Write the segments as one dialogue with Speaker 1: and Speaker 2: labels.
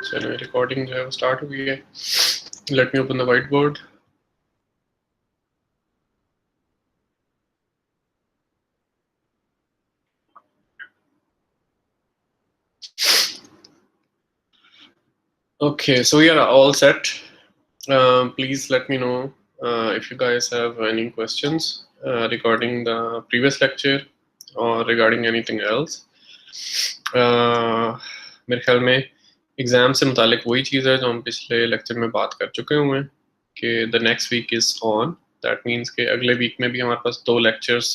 Speaker 1: चलो रिकॉर्डिंग जो है वो स्टार्ट हो गई है. Let me open the white board. Okay, so we are all set. Please let me know if you guys have any questions regarding the previous lecture or regarding anything else. मेरे ख्याल में exam से मुतालिक वही चीज़ है जो हम पिछले लेक्चर में बात कर चुके हुए हैं कि the next week is on. That means कि अगले वीक में भी हमारे पास 2 लेक्चर्स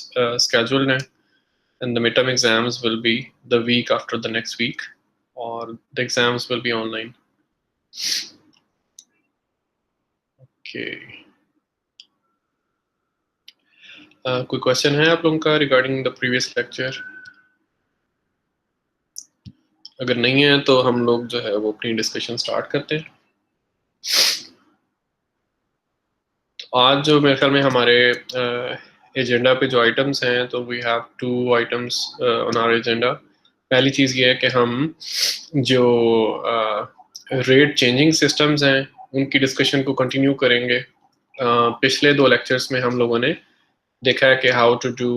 Speaker 1: स्केड्यूल्ड हैं and the midterm exams will be the week after the next week or the exams will be online. Okay. कोई क्वेश्चन है आप लोगों का रिगार्डिंग द प्रीवियस लेक्चर? अगर नहीं है तो हम लोग जो है वो अपनी डिस्कशन स्टार्ट करते हैं. आज जो मेरे ख्याल में हमारे एजेंडा पे जो आइटम्स हैं तो we have 2 items on our agenda. पहली चीज़ ये है कि हम जो रेट चेंजिंग सिस्टम्स हैं उनकी डिस्कशन को कंटिन्यू करेंगे. पिछले 2 लेक्चर्स में हम लोगों ने देखा है कि how to do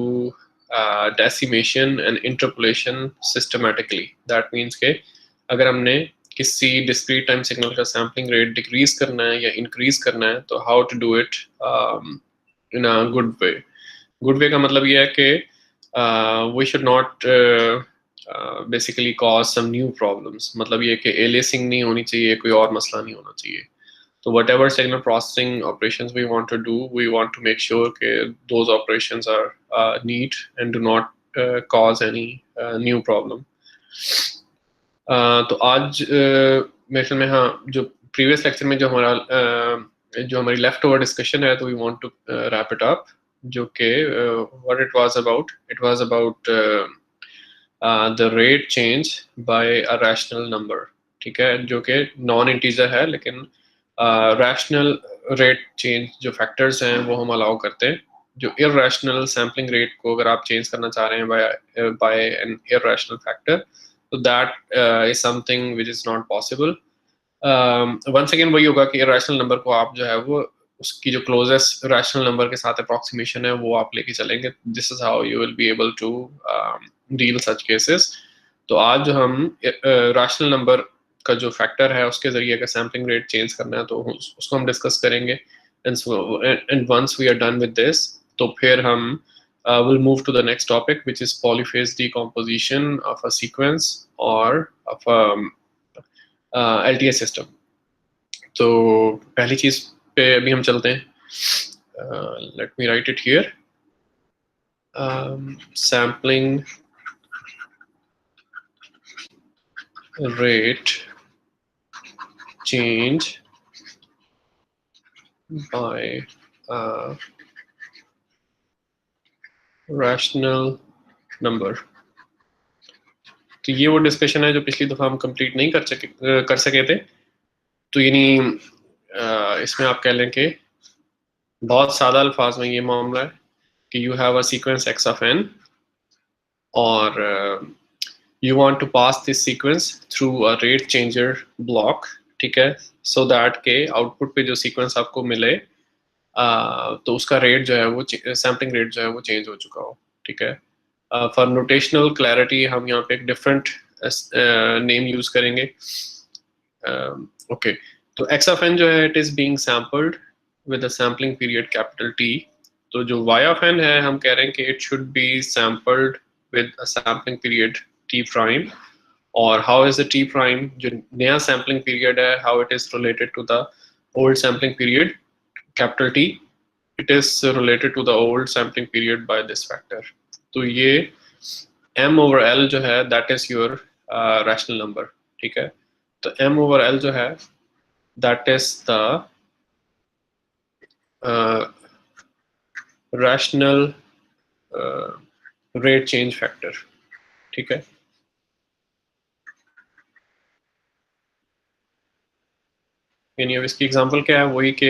Speaker 1: decimation and interpolation systematically. That means के अगर हमने किसी डिस्क्रीट टाइम सिग्नल का सैम्पलिंग रेट डिक्रीज करना है या इंक्रीज करना है तो how to do it in a good way. Good way का मतलब ये है कि we should not basically cause some new problems. मतलब ये कि एलियासिंग नहीं होनी चाहिए, कोई और मसला नहीं होना चाहिए. So whatever signal processing operations we want to do, we want to make sure that those operations are neat and do not cause any new problem. तो आज मेरे ख्याल में हाँ जो प्रीवियस लेक्चर में जो हमारी लेफ्ट ओवर डिस्कशन है तो we want to wrap it up. जो कि what it was about the rate change by a rational number. ठीक है, जो कि नॉन इंटीजर है लेकिन रैशनल रेट चेंज जो फैक्टर्स हैं वो हम अलाउ करते हैं. जो इररेशनल सैम्पलिंग रेट को अगर आप चेंज करना चाह रहे हैं बाय एन इररेशनल फैक्टर तो that is something which is not possible. Once again वही होगा कि इररेशनल नंबर को आप जो है वो उसकी जो क्लोजेस्ट रैशनल नंबर के साथ अप्रॉक्सीमेशन है वो आप लेके चलेंगे. This is how you will be able to deal such cases. तो आज जो हम रैशनल नंबर का जो फैक्टर है उसके जरिए अगर सैम्पलिंग रेट चेंज करना है तो उसको हम डिस्कस करेंगे. And once we are done with this तो फिर हम will move to the next topic which is polyphase decomposition of a sequence or of a LTS system. तो पहली चीज पे अभी हम चलते हैं. Let me right it here. Sampling rate change by rational number. तो ये वो डिस्कशन है जो पिछली दफा हम कंप्लीट नहीं कर सके थे. तो यानी इसमें आप कह लें कि बहुत सादा अल्फाज में ये मामला है कि you have a sequence x of n और you want to pass this sequence through a rate changer block. ठीक है, so that के आउटपुट पे जो सीक्वेंस आपको मिले तो उसका रेट जो है वो सैम्पलिंग रेट जो है वो चेंज हो चुका हो. ठीक है, फॉर नोटेशनल क्लैरिटी हम यहाँ पे एक डिफरेंट नेम यूज करेंगे. ओके, तो x of n जो है it is being sampled with a sampling period capital T. तो जो y of n है हम कह रहे हैं कि it should be sampled with a sampling period T prime. और how is the T prime जो नया सैम्पलिंग पीरियड है how it is related to the old sampling period capital T. It is related to the old sampling period by this factor. तो ये m over l जो है that is your rational number. ठीक है, तो m over l जो है that is the rational rate change factor. ठीक है, यानी अब इसकी एग्जांपल क्या है वही कि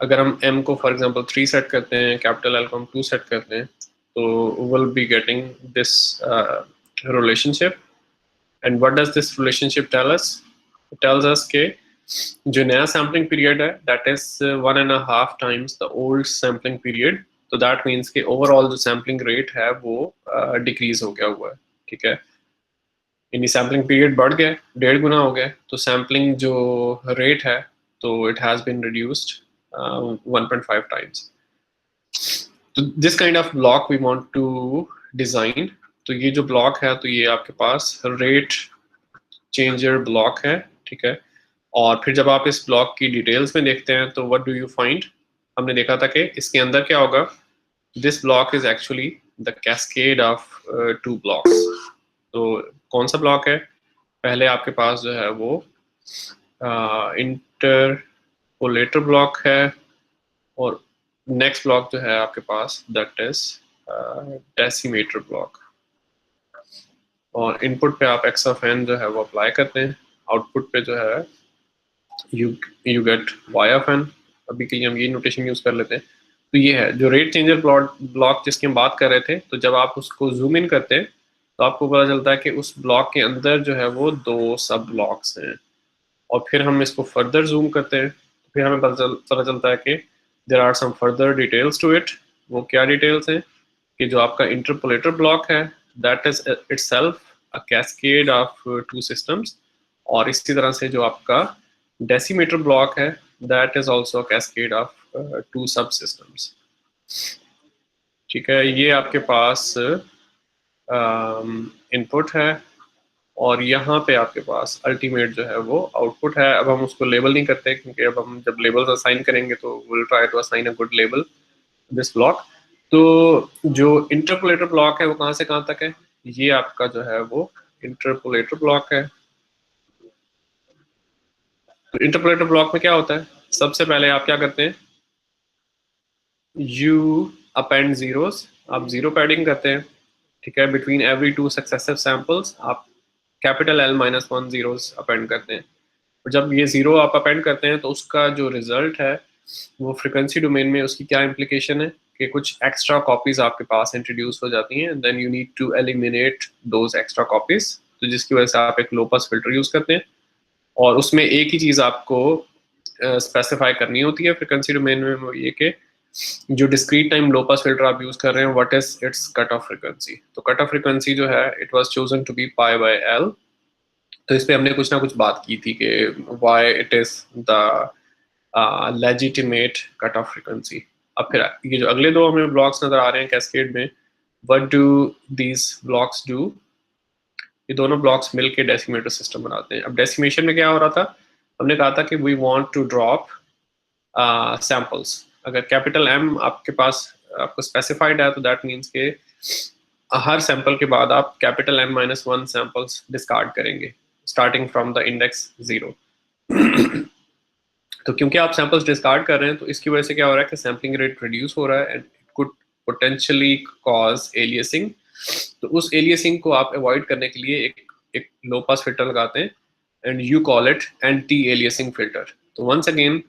Speaker 1: अगर हम m को फॉर एग्जांपल 3 सेट करते हैं, कैपिटल L को हम 2 सेट करते हैं तो we'll be getting this relationship. And what does this relationship tell us? It tells us के जो नया सैम्पलिंग पीरियड है that is 1.5 times the old sampling period, तो दैट मीन्स कि ओवरऑल जो सैम्पलिंग रेट है वो डिक्रीज हो गया हुआ है, ठीक है। यानी सैम्पलिंग पीरियड बढ़ गया, 1.5 गुना हो गया, तो सैम्पलिंग जो रेट है तो it has been reduced 1.5 times. तो this kind of block we want to design. तो ये जो ब्लॉक है तो ये आपके पास रेट चेंजर ब्लॉक है, ठीक है। और फिर जब आप इस ब्लॉक की डिटेल्स में देखते हैं तो व्हाट डू यू फाइंड, हमने देखा था कि इसके अंदर क्या होगा, this block is actually the cascade of 2 blocks. तो कौन सा ब्लॉक है, पहले आपके पास जो है वो इंटरपोलेटर ब्लॉक है, और नेक्स्ट ब्लॉक जो है आपके पास दैट इज डेसिमीटर ब्लॉक। और इनपुट पे आप एक्स ऑफ एन जो है वो अप्लाई करते हैं, आउटपुट पे जो है you get y of n. अभी के लिए हम ये नोटेशन यूज कर लेते हैं। तो ये है जो रेट चेंजर ब्लॉक जिसकी हम बात कर रहे थे। तो जब आप उसको जूम इन करते हैं तो आपको पता चलता है कि उस ब्लॉक के अंदर जो है वो 2 सब ब्लॉक्स हैं। और फिर हम इसको फर्दर जूम करते हैं तो फिर हमें पता चलता है कि there are some further details to it. वो क्या डिटेल्स हैं कि जो आपका इंटरपोलेटर ब्लॉक है that is itself a cascade of 2 systems, और इसी तरह से जो आपका डेसीमीटर ब्लॉक है that is also a cascade of 2 sub systems, ठीक है। ये आपके पास इनपुट है और यहाँ पे आपके पास अल्टीमेट जो है वो आउटपुट है। अब हम उसको लेबल नहीं करते क्योंकि अब हम जब लेबल्स असाइन करेंगे तो will try to assign a good label this block. तो जो इंटरपोलेटर ब्लॉक है वो कहाँ से कहाँ तक है, ये आपका जो है वो इंटरपोलेटर ब्लॉक है। तो इंटरपोलेटर ब्लॉक में क्या होता है, सबसे पहले आप क्या करते हैं, यू अपेंड जीरोस, आप जीरो पैडिंग करते हैं, ठीक है। बिटवीन एवरी 2 सक्सेसिव सैंपल्स आप कैपिटल L-1 जीरोस अपेंड करते हैं। और जब ये जीरो आप अपेंड करते हैं तो उसका जो रिजल्ट है वो फ्रिक्वेंसी डोमेन में उसकी क्या इम्प्लीकेशन है कि कुछ एक्स्ट्रा कॉपीज आपके पास इंट्रोड्यूस हो जाती हैं, then you need to eliminate those extra copies. तो जिसकी वजह से आप एक लो पास फिल्टर यूज करते हैं और उसमें एक ही चीज आपको स्पेसिफाई करनी होती है फ्रिक्वेंसी डोमेन में, वो ये कि जो discrete time low pass filter आप यूज कर रहे हैं what is its cut off frequency. तो कट ऑफ फ्रिक्वेंसी जो है it was chosen to be pi by L. तो इस पे हमने कुछ ना कुछ बात की थी कि why it is the legitimate cut off frequency. अब फिर ये जो अगले 2 हमें ब्लॉक्स नजर आ रहे हैं कैस्केड में, what do these blocks do, ये दोनों ब्लॉक्स मिलके डेसिमेटर सिस्टम बनाते हैं। अब डेसिमेशन में क्या हो रहा था, हमने कहा था कि we want to drop samples. अगर कैपिटल M आपके पास आपको स्पेसिफाइड है तो दैट मीन्स के हर सैंपल के बाद आप कैपिटल M-1 सैंपल्स डिस्कार्ड करेंगे स्टार्टिंग फ्रॉम द इंडेक्स 0। तो क्योंकि आप सैंपल्स डिस्कार्ड कर रहे हैं तो इसकी वजह से क्या हो रहा है कि सैम्पलिंग रेट रिड्यूस हो रहा है and it could potentially cause aliasing. तो उस एलियसिंग को आप अवॉइड करने के लिए एक लो पास फिल्टर लगाते हैं and you call it anti aliasing filter. तो वंस अगेन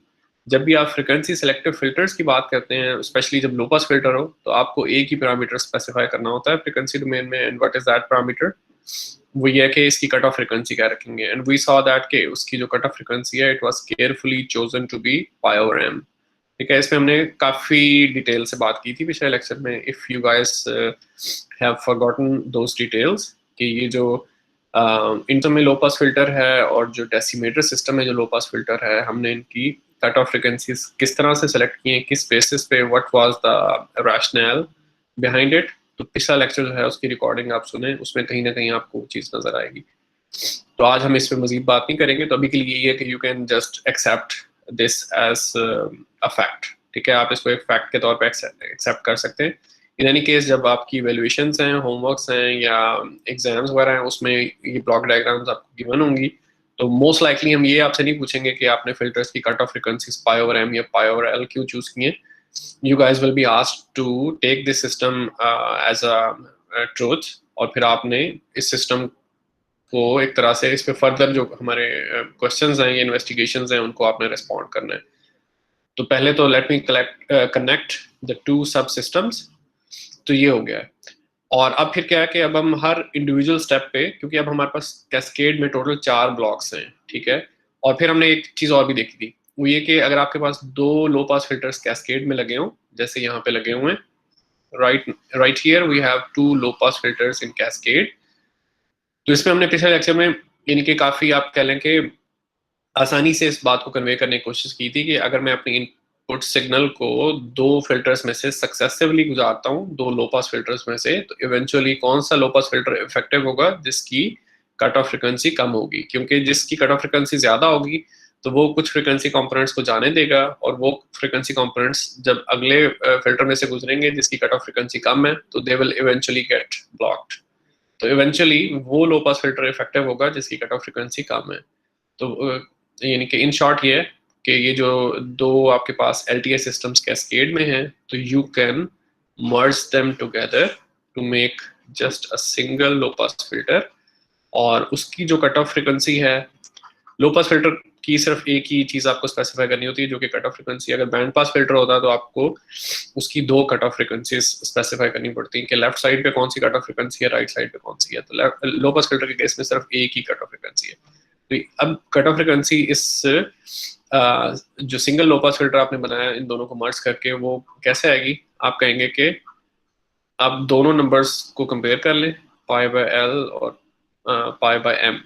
Speaker 1: जब भी आप फ्रिक्वेंसी सेलेक्टिव फिल्टर्स की बात करते हैं, स्पेशली जब लो पास फिल्टर हो, तो आपको एक ही पैरामीटर स्पेसिफाई करना होता है फ्रिक्वेंसी डोमेन में, and what is that parameter, वो ये है कि इसकी कट ऑफ फ्रिक्वेंसी क्या रखेंगे। एंड वी सॉ दैट के उसकी जो कट ऑफ फ्रिक्वेंसी है it was carefully chosen to be pi over M, ठीक है। इसमें हमने काफी डिटेल से बात की थी पिछले लेक्चर में, if you guys have forgotten those details, कि ये जो इनटो में लो पास फिल्टर है और जो डेसिमेटर सिस्टम है जो लो पास फिल्टर है, हमने इनकी कट ऑफ फ्रिक्वेंसीज किस तरह से सेलेक्ट किए, किस बेसिस पे, what was the rational behind it. तो पिछला लेक्चर जो है उसकी रिकॉर्डिंग आप सुने, उसमें कहीं ना कहीं आपको चीज़ नजर आएगी। तो आज हम इस पे मजीद बात नहीं करेंगे। तो अभी के लिए ये है कि you can just accept this as a fact, ठीक है। आप इसको एक फैक्ट के तौर पे एक्सेप्ट कर सकते हैं। इन एनी केस जब आपकी वैल्यूएशंस हैं, होमवर्क्स हैं या एग्जाम्स वगैरह हैं, उसमें ये ब्लॉक डायग्राम्स आपको गिवन होंगी। तो मोस्ट लाइकली हम ये आपसे नहीं पूछेंगे कि आपने फिल्टर्स की cut off frequencies pi over M या पाई ओवर एल क्यों चूज किए। You guys will be asked to take this system as a truth, और फिर आपने इस सिस्टम को एक तरह से इस पे फर्दर जो हमारे क्वेश्चंस हैं या इन्वेस्टिगेशंस हैं उनको आपने रिस्पॉन्ड करना है। तो पहले तो let me connect the 2 sub systems. तो ये हो गया है। और अब फिर क्या है कि अब हम हर इंडिविजुअल स्टेप पे, क्योंकि अब हमारे पास कैस्केड में टोटल 4 ब्लॉक्स हैं, ठीक है। और फिर हमने एक चीज और भी देखी थी, वो ये कि अगर आपके पास 2 लो पास फिल्टर्स कैस्केड में लगे हों, जैसे यहाँ पे लगे हुए हैं, right here we have 2 low pass filters in cascade. तो इसमें हमने पिछले लेक्चर में यानी कि काफी आप कह लें कि आसानी से इस बात को कन्वे करने की कोशिश की थी कि अगर मैं अपनी इनपुट सिग्नल को 2 फिल्टर्स में से सक्सेसिवली गुजारता हूँ, 2 लो पास फिल्टर्स में से, तो इवेंचुअली कौन सा लो पास फिल्टर इफेक्टिव होगा, जिसकी कट ऑफ फ्रिक्वेंसी कम होगी, क्योंकि जिसकी कट ऑफ फ्रिक्वेंसी ज्यादा होगी तो वो कुछ फ्रिक्वेंसी कंपोनेंट्स को जाने देगा, और वो फ्रिक्वेंसी कंपोनेंट्स जब अगले फिल्टर में से गुजरेंगे जिसकी कट ऑफ फ्रिक्वेंसी कम है, तो they will eventually gate blocked. तो इवेंचुअली वो लो पास फिल्टर इफेक्टिव होगा जिसकी कट ऑफ फ्रिक्वेंसी कम है। तो यानी कि इन शॉर्ट ये है कि ये जो 2 आपके पास LTI सिस्टम्स कैस्केड में हैं, तो you can merge them together to make just a single low pass filter, और उसकी जो कट ऑफ फ्रिक्वेंसी है, लो पास फिल्टर की सिर्फ एक ही चीज आपको स्पेसिफाई करनी होती है, जो कि कट ऑफ फ्रिक्वेंसी। अगर बैंड पास फिल्टर होता है तो आपको उसकी 2 कट ऑफ फ्रिक्वेंसीज स्पेसिफाई करनी पड़ती है कि लेफ्ट साइड पे कौन सी कट ऑफ फ्रिक्वेंसी है, राइट साइड पे कौन सी है। तो लो पास फिल्टर के केस में सिर्फ एक ही कट ऑफ फ्रिक्वेंसी है। तो अब कट ऑफ फ्रिक्वेंसी इस जो सिंगल लो पास फिल्टर आपने बनाया इन दोनों को मर्ज करके वो कैसे आएगी, आप कहेंगे कि आप दोनों नंबर्स को कंपेयर कर लें, पाई बाय एल और पाई बाय एम।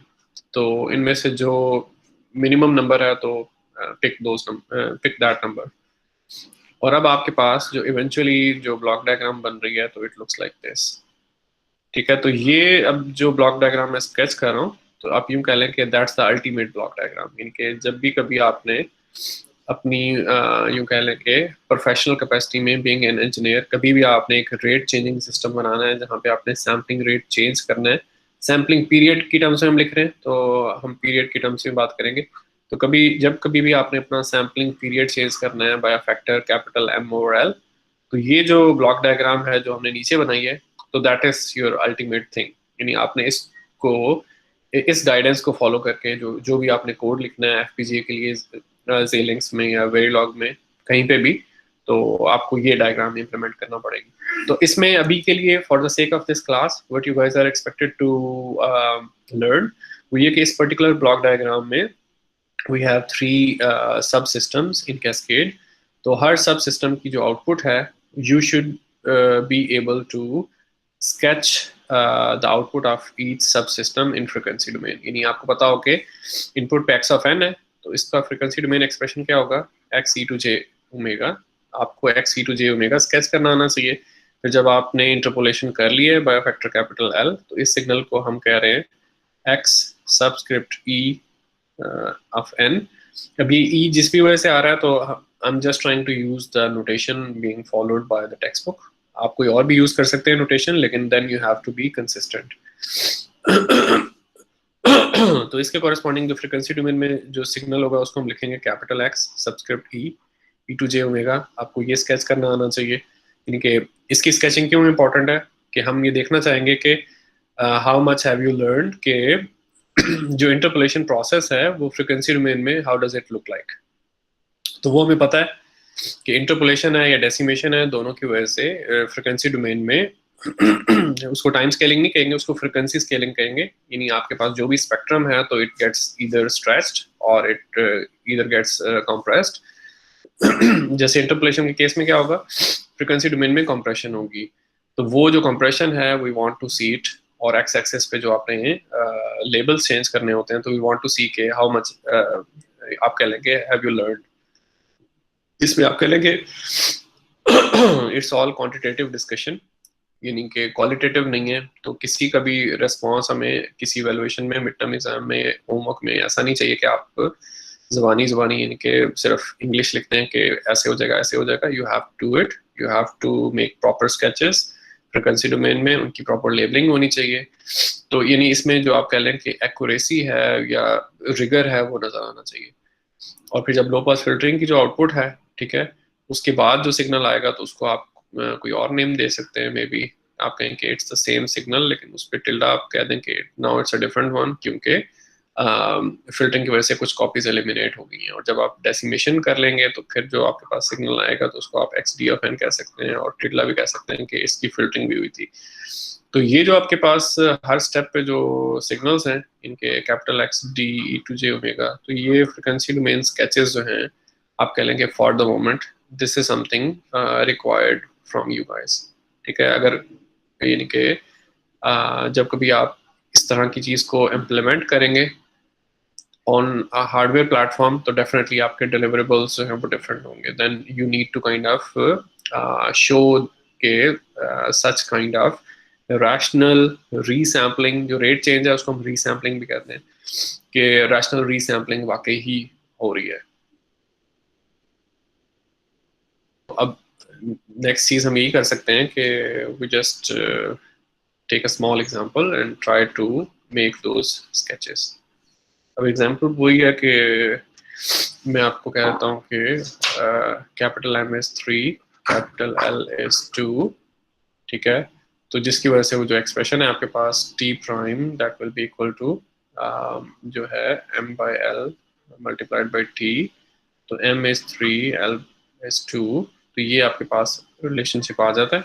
Speaker 1: तो इनमें से जो मिनिमम नंबर है तो पिक दैट नंबर। और अब आपके पास जो इवेंचुअली जो ब्लॉक डायग्राम बन रही है, तो इट लुक्स लाइक दिस, ठीक है। तो ये अब जो ब्लॉक डायग्राम मैं स्केच कर रहा हूँ, तो आप यूं कह लें कि that's the ultimate block diagram. यानी कि जब भी कभी आपने अपनी यूं कह लें कि प्रोफेशनल कैपेसिटी में बीइंग एन इंजीनियर, कभी भी आपने एक रेट चेंजिंग सिस्टम बनाना है जहाँ पे आपने सैम्पलिंग रेट चेंज करना है, सैम्पलिंग पीरियड की टर्म्स में हम लिख रहे हैं तो हम पीरियड की टर्म्स में बात करेंगे। तो कभी भी आपने अपना सैम्पलिंग पीरियड चेंज करना है by factor capital M over L, तो ये जो ब्लॉक डायग्राम है जो हमने नीचे बनाई है, तो that is your ultimate thing. यानी आपने इसको, इस गाइडेंस को फॉलो करके जो जो भी आपने कोड लिखना है FPGA के लिए, Xilinx में या Verilog में कहीं पे भी, तो आपको ये डायग्राम इंप्लीमेंट करना पड़ेगी। तो इसमें अभी के लिए for the sake of this class what you guys are expected to learn, वो ये कि इस पर्टिकुलर ब्लॉक डायग्राम में we have 3 sub systems in cascade. तो हर सब सिस्टम की जो आउटपुट है, you should be able to sketch the output of each subsystem in frequency domain। यानी आपको पता हो कि इनपुट पे x of n है, तो इसका फ्रीक्वेंसी डोमेन एक्सप्रेशन क्या होगा, x e to j omega. आपको x e to j omega sketch करना आना चाहिए। फिर जब आपने इंटरपोलेशन कर लिया है बाय फैक्टर कैपिटल L, तो इस सिग्नल को हम कह रहे हैं x subscript e of n। अब ये e जिस भी वजह से आ रहा है, तो I am just trying to use the notation being followed by the textbook. आप कोई और भी यूज कर सकते हैं नोटेशन, लेकिन then you have to be consistent. तो इसके कॉरेस्पॉन्डिंग जो फ्रीक्वेंसी डोमेन में जो सिग्नल होगा उसको हम लिखेंगे capital X subscript e to j omega. आपको ये स्केच करना आना चाहिए। यानी कि इसकी स्केचिंग क्यों इंपॉर्टेंट है कि हम ये देखना चाहेंगे कि how much have you learn के जो इंटरपोलेशन प्रोसेस है वो फ्रीक्वेंसी डोमेन में how does it look like. तो वो हमें पता है कि इंटरपोलेशन है या डेसिमेशन है, दोनों की वजह से फ्रीक्वेंसी डोमेन में उसको टाइम स्केलिंग नहीं कहेंगे, उसको फ्रीक्वेंसी स्केलिंग कहेंगे। यानी आपके पास जो भी स्पेक्ट्रम है, तो इट गेट्स ईदर स्ट्रेच्ड और इट ईदर गेट्स कंप्रेस्ड। जैसे इंटरपोलेशन के केस में क्या होगा, फ्रीक्वेंसी डोमेन में कंप्रेशन होगी, तो वो जो कंप्रेशन है we want to see it. और एक्स एक्सेस पे जो आपने लेबल्स चेंज करने होते हैं, तो वी वांट टू सी के हाउ मच आप कह लेंगे हैव यू लर्न। इसमें आप कह लेंगे इट्स ऑल क्वांटिटेटिव डिस्कशन, यानी कि क्वालिटेटिव नहीं है। तो किसी का भी रिस्पॉन्स हमें किसी वैल्यूएशन में, मिड टर्म एग्जाम में, होमवर्क में ऐसा नहीं चाहिए कि आप ज़बानी यानी कि सिर्फ इंग्लिश लिखते हैं कि ऐसे हो जाएगा ऐसे हो जाएगा। You have to it, you have to make proper sketches frequency domain में, उनकी प्रॉपर लेबलिंग होनी चाहिए। तो यानी इसमें जो आप कह लें कि एक्यूरेसी है या रिगर है वो नज़र आना चाहिए। और फिर जब लो पास फिल्टरिंग की जो आउटपुट है, ठीक है, उसके बाद जो सिग्नल आएगा तो उसको आप कोई और नेम दे सकते हैं। मे बी आप कहें कि इट्स द सेम सिग्नल, लेकिन उस पर टिल्डा आप कह दें कि now it's a different one, क्योंकि फिल्टरिंग की वजह से कुछ कॉपीज एलिमिनेट हो गई हैं, और जब आप डेसिमेशन कर लेंगे तो फिर जो आपके पास सिग्नल आएगा तो उसको आप XD कह सकते हैं और टिडला भी कह सकते हैं कि इसकी फिल्टरिंग भी हुई थी। तो ये जो आपके पास हर स्टेप पे जो सिग्नल्स हैं इनके capital X D E to J omega, तो ये फ्रिक्वेंसी डोमेन स्केचेस जो हैं आप कह लेंगे for the moment this is something required from you guys. ठीक है, अगर यानी कि जब कभी आप इस तरह की चीज़ को इम्प्लीमेंट करेंगे ऑन हार्डवेयर प्लेटफॉर्म तो डेफिनेटली आपके डिलीवरेबल्स जो हैं वो डिफरेंट होंगे। Then you need to kind of show के such kind of rational resampling, जो रेट चेंज है उसको हम रीसैम्पलिंग भी कहते हैं, कि रैशनल रीसैम्पलिंग वाकई ही हो रही है। अब नेक्स्ट चीज हम यही कर सकते हैं कि we just take a small example and try to make those sketches. अब एग्जांपल वही है कि मैं आपको कह देता हूँ कि capital M is 3, capital L is 2, ठीक है, तो जिसकी वजह से वो जो एक्सप्रेशन है आपके पास T prime that will be equal to जो है M/L मल्टीप्लाइड बाई T, तो M is 3 L is 2, तो ये आपके पास रिलेशनशिप आ जाता है।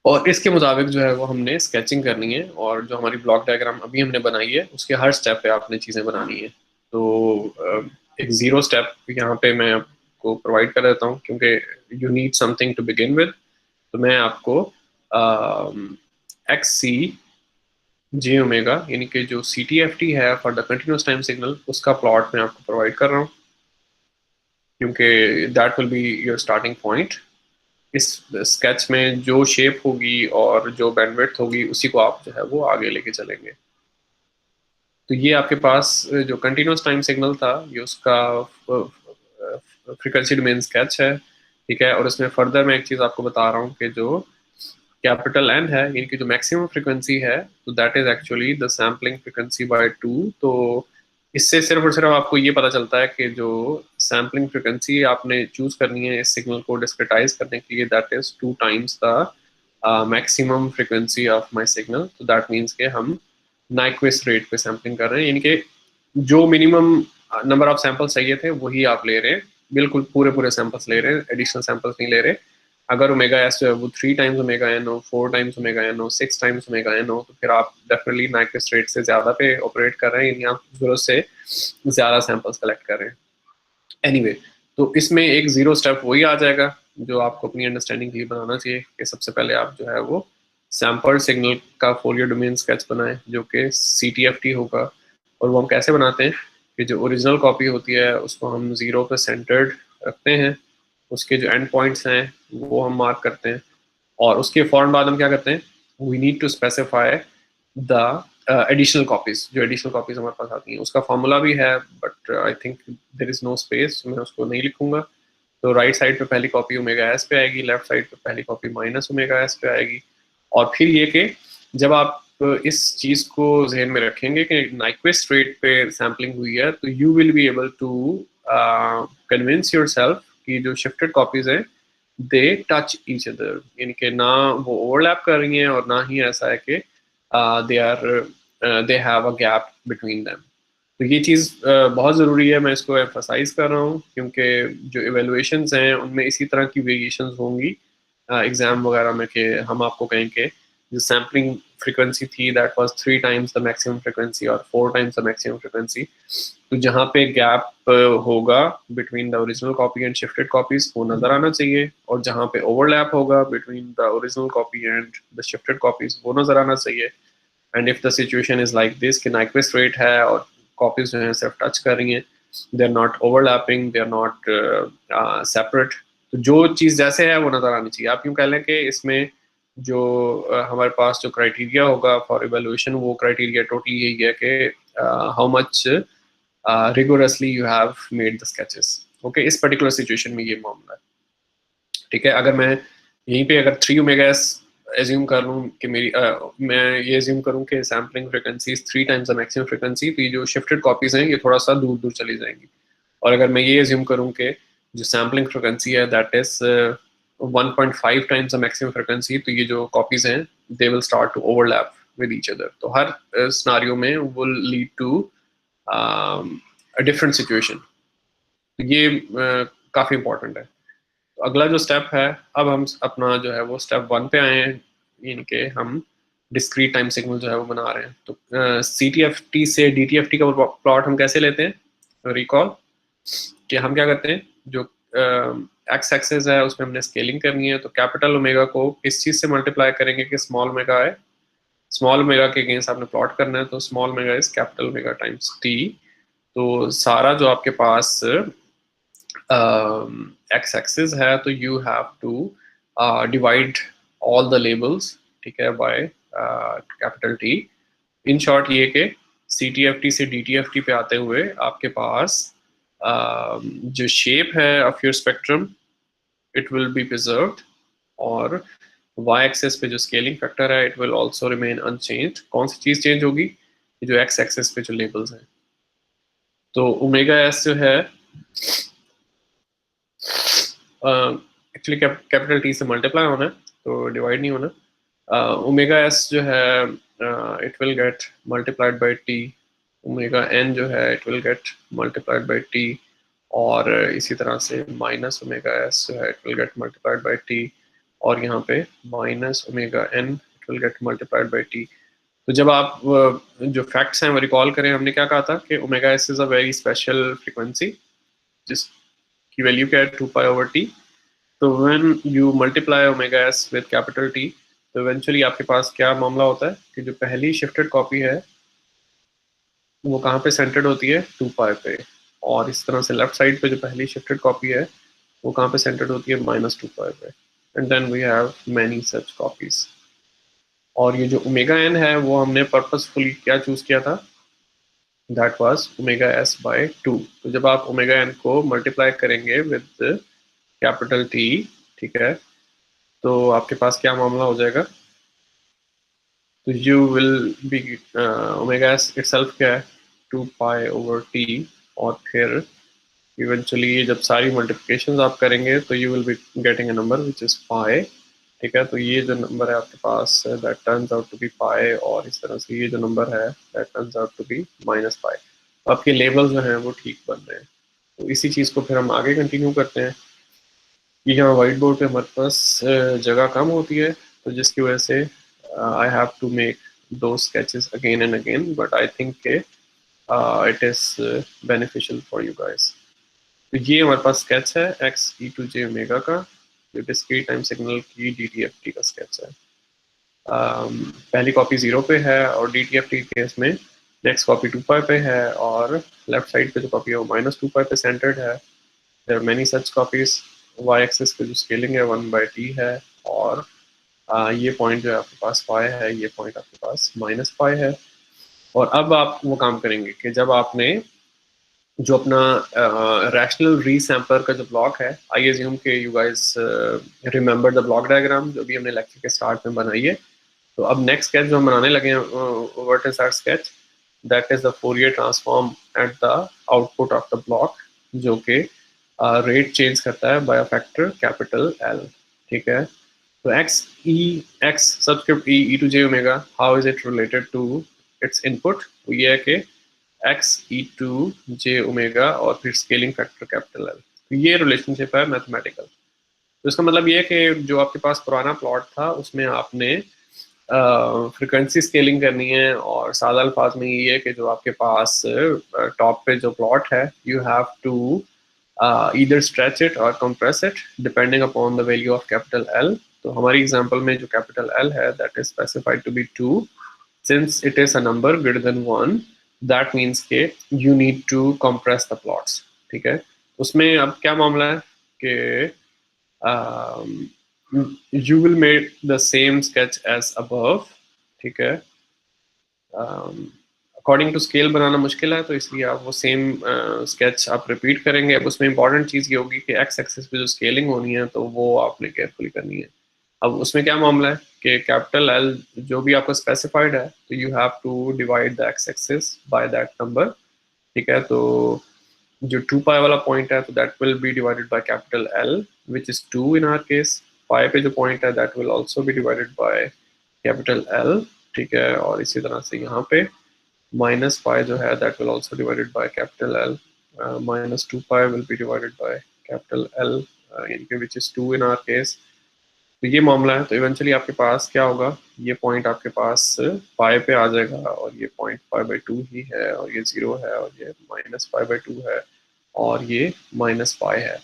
Speaker 1: और इसके मुताबिक जो है वो हमने स्केचिंग करनी है, और जो हमारी ब्लॉक डायग्राम अभी हमने बनाई है उसके हर स्टेप पे आपने चीज़ें बनानी है। तो एक ज़ीरो स्टेप यहाँ पे मैं आपको प्रोवाइड कर देता हूँ, क्योंकि you need something to begin with. तो मैं आपको XC/J ओमेगा यानी कि जो CTFT है for the continuous time signal उसका प्लॉट मैं आपको प्रोवाइड कर रहा हूँ, क्योंकि that will be your starting point. इस स्केच में जो शेप होगी और जो बैंडविड्थ होगी उसी को आप जो है वो आगे लेके चलेंगे। तो ये आपके पास जो कंटिन्यूस टाइम सिग्नल था ये उसका फ्रीक्वेंसी डोमेन स्केच है, ठीक है। और इसमें फर्दर मैं एक चीज़ आपको बता रहा हूँ कि जो कैपिटल N है यानी कि जो मैक्सिमम फ्रीक्वेंसी है तो that is actually the sampling frequency by 2। तो इससे सिर्फ और सिर्फ आपको ये पता चलता है कि जो सैम्पलिंग फ्रीक्वेंसी आपने चूज करनी है इस सिग्नल को डिस्क्रिटाइज करने के लिए that is 2 times the maximum frequency of my signal. तो दैट मीन्स के हम नाइक्विस्ट रेट पे सैम्पलिंग कर रहे हैं, यानी कि जो मिनिमम नंबर ऑफ सैंपल्स चाहिए थे वही आप ले रहे हैं, बिल्कुल पूरे पूरे सैंपल्स ले रहे हैं, एडिशनल सैंपल्स नहीं ले रहे। अगर ओमेगा एस जो है वो 3 टाइम्स ओमेगा एन हो, 4 टाइम्स ओमेगा एन हो, 6 टाइम्स ओमेगा एन हो, तो फिर आप डेफिनेटली नाइक्विस्ट रेट से ज़्यादा पे ऑपरेट कर रहे हैं, यानी आप जरूरत से ज़्यादा सैंपल्स कलेक्ट कर रहे हैं। एनीवे तो इसमें एक ज़ीरो स्टेप वही आ जाएगा जो आपको अपनी अंडरस्टैंडिंग के लिए बनाना चाहिए कि सबसे पहले आप जो है वो सैम्पल सिग्नल का फोरियर डोमेन स्केच बनाएं जो कि CTFT होगा। और वो हम कैसे बनाते हैं कि जो ओरिजिनल कॉपी होती है उसको हम ज़ीरो पे सेंटर्ड रखते हैं, उसके जो एंड पॉइंट्स हैं वो हम मार्क करते हैं, और उसके फ़ौरन बाद हम क्या करते हैं, we need to specify the additional copies. जो एडिशनल कॉपीज हमारे पास आती हैं उसका फॉर्मूला भी है, but I think there is no space, मैं उसको नहीं लिखूंगा। तो राइट साइड पे पहली कॉपी ओमेगा एस पे आएगी, लेफ्ट साइड पे पहली कॉपी माइनस ओमेगा एस पे आएगी। और फिर ये कि जब आप इस चीज़ को जहन में रखेंगे कि नाइक्विस्ट रेट पे सैम्पलिंग हुई है तो you will be able to convince yourself कि जो शिफ्टेड कॉपीज हैं दे टच ईच अदर, यानी कि ना वो ओवरलैप कर रही हैं और ना ही ऐसा है कि they have a gap between them. तो ये चीज़ बहुत ज़रूरी है, मैं इसको एम्फसाइज कर रहा हूँ क्योंकि जो इवेलुएशंस हैं उनमें इसी तरह की वेरिएशंस होंगी एग्ज़ाम वगैरह में, कि हम आपको कहें कि जो सैम्पलिंग फ्रीक्वेंसी थी that was 3 times the maximum frequency और 4 टाइम्स द मैक्सिमम फ्रीक्वेंसी। तो जहाँ पे गैप होगा between the original copy and shifted copies वो नज़र आना चाहिए, और जहाँ पे ओवरलैप होगा between the original copy and the shifted copies वो नज़र आना चाहिए। And if the situation is like this कि नाइक्विस्ट रेट है और कॉपीज जो हैं सिर्फ टच कर रही हैं, they are not overlapping, they are not separate, तो जो चीज़ जैसे है वो नज़र आनी चाहिए। आप यूँ कह लें कि इसमें जो हमारे पास जो क्राइटेरिया होगा फॉर इवेल्युएशन वो क्राइटेरिया टोटली यही है कि how much rigorously you have made the sketches. Okay, इस पर्टिकुलर सिचुएशन में ये मामला है, ठीक है। अगर मैं यहीं पे अगर 3 ओमेगा एस एज्यूम कर लूँ कि मैं ये एज्यूम करूँ कि sampling frequency 3 times the maximum frequency, तो ये जो शिफ्टेड कॉपीज हैं ये थोड़ा सा दूर दूर चली जाएंगी। और अगर मैं ये एज्यूम करूँ कि जो सैम्पलिंग फ्रीक्वेंसी है that is 1.5 times the maximum frequency, तो ये जो कॉपीज हैं they will start to overlap with each other. तो हर सिनेरियो में will lead to a different situation. तो ये काफ़ी इम्पोर्टेंट है. तो अगला जो स्टेप है, अब हम अपना जो है वो स्टेप 1 पे आए हैं, यानी कि हम डिस्क्रीट टाइम सिग्नल जो है वो बना रहे हैं. तो CTFT से DTFT का प्लॉट हम कैसे लेते हैं, रिकॉल कि हम क्या करते हैं, जो एक्स एक्सेस है उसमें हमने स्केलिंग करनी है, तो कैपिटल ओमेगा को इस चीज़ से मल्टीप्लाई करेंगे कि स्मॉल ओमेगा है, स्मॉल ओमेगा के अगेंस्ट आपने प्लॉट करना है, तो small omega is capital omega times T. तो सारा जो आपके पास एक्स एक्सिस है, तो you have to divide all the labels, ठीक है, by capital T. In short ये कि CTFT से DTFT पे आते हुए आपके पास जो शेप है of your spectrum it will be preserved, और y एक्सेस पे जो स्केलिंग फैक्टर है it will also remain unchanged. कौन सी चीज चेंज होगी, जो x एक्सेस पे जो लेबल्स हैं. तो ओमेगा एस जो है एक्चुअली कैपिटल टी से मल्टीप्लाई होना है, तो डिवाइड नहीं होना. ओमेगा एस जो है it will get multiplied by T, omega n जो है it will get multiplied by T, और इसी तरह से माइनस ओमेगा एस जो है it will get multiplied by T, और यहाँ पे minus omega n it will get multiplied by T. तो जब आप जो फैक्ट्स हैं वो रिकॉल करें, हमने क्या कहा था कि omega S is a very special frequency जिसकी वैल्यू क्या है 2π/t. तो when you multiply omega S with capital T, तो इवेंचुअली आपके पास क्या मामला होता है कि जो पहली शिफ्टेड कॉपी है वो कहाँ पे सेंटर्ड होती है 2π पे, और इस तरह से लेफ्ट साइड पे जो पहली शिफ्टेड कॉपी है वो कहाँ पे सेंटर्ड होती है -2π पे. And then we have many such copies. और ये जो ओमेगा एन है वो हमने पर्पसफुली क्या चूज किया था, that was omega s by 2. तो जब आप ओमेगा एन को मल्टीप्लाई करेंगे विद कैपिटल टी, ठीक है, तो आपके पास क्या मामला हो जाएगा, तो you will B omega S itself क्या है 2π/t, और फिर इवेंचुअली जब सारी मल्टीप्लिकेशंस आप करेंगे तो you will be getting a number which is pi. ठीक है, तो ये जो नंबर है आपके पास that turns out to be pi, और इस तरह से ये जो नंबर है that turns out to be -pi. तो आपके लेवल जो हैं वो ठीक बन रहे हैं. तो इसी चीज़ को फिर हम आगे कंटिन्यू करते हैं कि यहाँ वाइट बोर्ड पे हमारे पास जगह कम होती है, तो जिसकी वजह से आई हैव टू मेक दो sketches again and again, but I think के it is beneficial for you guys. तो ये हमारे पास स्केच है x e⁻ ओमेगा का, जो डिस्क्रीट टाइम सिग्नल की DTFT का स्केच है. पहली कॉपी 0 पे है, और DTFT के केस में नेक्स्ट कॉपी 2π पे है, और लेफ्ट साइड पे जो कॉपी है वो -2π पे सेंटर्ड है. There are many such copies. y axis पे जो स्केलिंग है 1/t है, और ये पॉइंट जो है आपके पास पाई है, ये पॉइंट आपके पास -पाई है. और अब आप वो काम करेंगे कि जब आपने जो अपना रैशनल रीसैम्पलर का जो ब्लॉक है, आई एज्यूम के you guys remember the block diagram जो भी हमने लेक्चर के स्टार्ट में बनाई है. तो अब नेक्स्ट स्केच जो हम बनाने लगे हैं, what is that sketch, that is the Fourier transform at the output of the block, जो कि रेट चेंज करता है by a factor capital L. ठीक है, तो x subscript e⁻ omega, how is it related to its input. तो ये है कि x e⁻ और फिर स्केलिंग फैक्टर कैपिटल एल. तो ये रिलेशनशिप है मैथमेटिकल. तो इसका मतलब ये है कि जो आपके पास पुराना प्लॉट था उसमें आपने फ्रिक्वेंसी स्केलिंग करनी है, और सादा अल्फाज में ये है कि जो आपके पास टॉप पे जो प्लॉट है you have to either stretch it or compress it depending upon the value of capital L. तो हमारी एग्जांपल में जो कैपिटल L है that is specified to be 2, since it is a number greater than 1, that means के you need to compress the plots. ठीक है, उसमें अब क्या मामला है कि you will make the same sketch as above. ठीक है, अकॉर्डिंग टू स्केल बनाना मुश्किल है, तो इसलिए आप वो सेम स्केच आप रिपीट करेंगे. अब उसमें इंपॉर्टेंट चीज़ ये होगी कि एक्स एक्सिस पे जो स्केलिंग होनी है तो वो आपने केयरफुली करनी है. अब उसमें क्या मामला है कि कैपिटल एल जो भी आपको स्पेसिफाइड है, तो you have to divide the X axis by that number. ठीक है, तो जो 2π वाला पॉइंट है तो that will be divided by capital L which is 2 in our case. Pi पे जो पॉइंट है that will also be divided by capital L. ठीक है, और इसी तरह से यहाँ पे माइनस पाई जो है that will also divided by capital L, minus 2 pi will be divided by capital L, यानी कि which is 2 in our case. तो ये मामला है। तो इवेंचुअली आपके पास क्या होगा, ये पॉइंट आपके पास पाई पे आ जाएगा, और ये पॉइंट पाई बाई 2 ही है, और ये 0 है, और ये माइनस पाई बाई 2 है, और ये माइनस पाई है।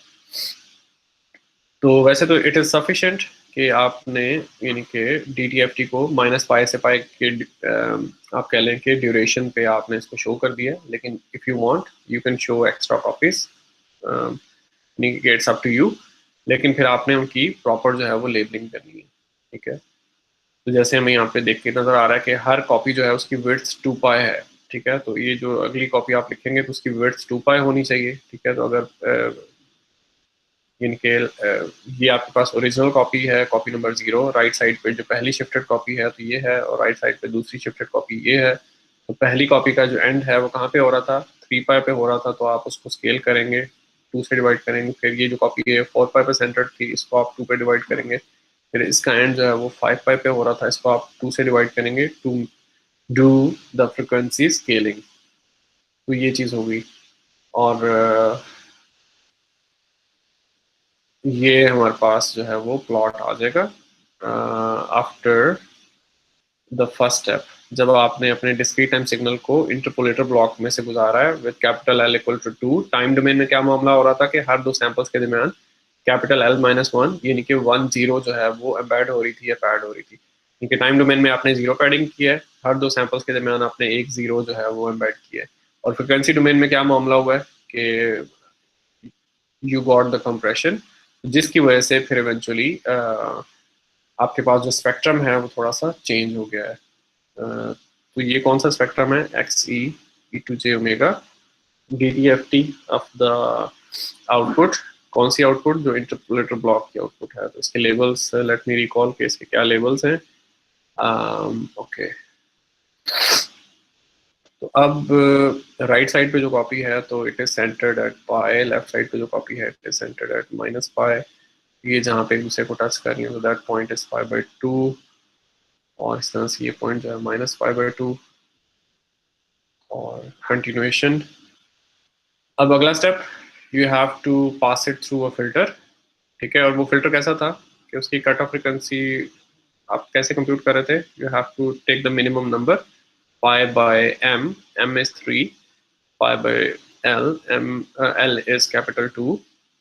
Speaker 1: तो वैसे तो इट इज़ सफिशिएंट कि आपने यानी कि DTFT को माइनस पाई से पाई के आप कह लें कि ड्यूरेशन पे आपने इसको शो कर दिया, लेकिन if you want you can show extra copies, it's up to you. लेकिन फिर आपने उनकी प्रॉपर जो है वो लेबलिंग करनी है, ठीक है। तो जैसे हमें यहाँ पे देख के नजर आ रहा है कि हर कॉपी जो है उसकी विड्थ 2 पाई है, ठीक है। तो ये जो अगली कॉपी आप लिखेंगे तो उसकी विड्थ 2 पाई होनी चाहिए, ठीक है। तो अगर इनके ये आपके पास ओरिजिनल कॉपी है, कॉपी नंबर 0, राइट साइड पे जो पहली शिफ्टेड कॉपी है तो ये है, और राइट साइड पे दूसरी शिफ्टेड कॉपी ये है। तो पहली कॉपी का जो एंड है वो कहाँ पे हो रहा था, 3 पाई पे हो रहा था, तो आप उसको स्केल करेंगे, 2 से डिवाइड करेंगे। फिर ये जो कॉपी है 4 पाई पे सेंटर्ड थी, इसको आप 2 पे डिवाइड करेंगे। फिर इसका एंड जो है वो 5 पाई पे हो रहा था, इसको आप 2 से डिवाइड करेंगे to do the frequency scaling. तो ये चीज़ होगी। और ये हमारे पास जो है वो प्लॉट आ जाएगा आफ्टर द फर्स्ट स्टेप, जब आपने अपने डिस्क्रीट टाइम सिग्नल को इंटरपोलेटर ब्लॉक में से गुजारा है with capital L equal to 2। Time domain में क्या मामला हो रहा था कि हर दो सैंपल्स के दरमियान कैपिटल L माइनस 1 यानी कि 1 0 जो है वो एम्बेड हो रही थी या पैड हो रही थी। यानी कि टाइम डोमेन में आपने 0 पैडिंग किया है, हर दो सैंपल्स के दरमियान आपने एक 0 जो है वो एम्बेड किया है। और फ्रिक्वेंसी डोमेन में क्या मामला हुआ है कि यू गॉट द कंप्रेशन, जिसकी वजह से फिर इवेंचुअली आपके पास जो स्पेक्ट्रम है वो थोड़ा सा चेंज हो गया है। तो ये कौन सा स्पेक्ट्रम है, XE e⁻ omega DTFT of the output. कौन सी आउटपुट, जो इंटरपोलेटर ब्लॉक की आउटपुट है। तो इसके लेबल्स लेट मी रिकॉल के इसके क्या लेबल्स हैं। ओके तो अब राइट साइड पे जो कॉपी है तो it is centered at pi, left side पे जो कॉपी है it is centered at minus pi. ये जहाँ पे एक दूसरे को टच कर रही है तो that point is pi by 2, और इस तरह से ये पॉइंट जो है माइनस पाई बाई 2, और कंटिन्यूएशन। अब अगला step, you have to pass it through a filter, ठीक है। और वो फिल्टर कैसा था कि उसकी कट ऑफ फ्रिक्वेंसी आप कैसे कंप्यूट कर रहे थे, you have to take the minimum number pi by M, M is 3, pi by L, M L is capital 2,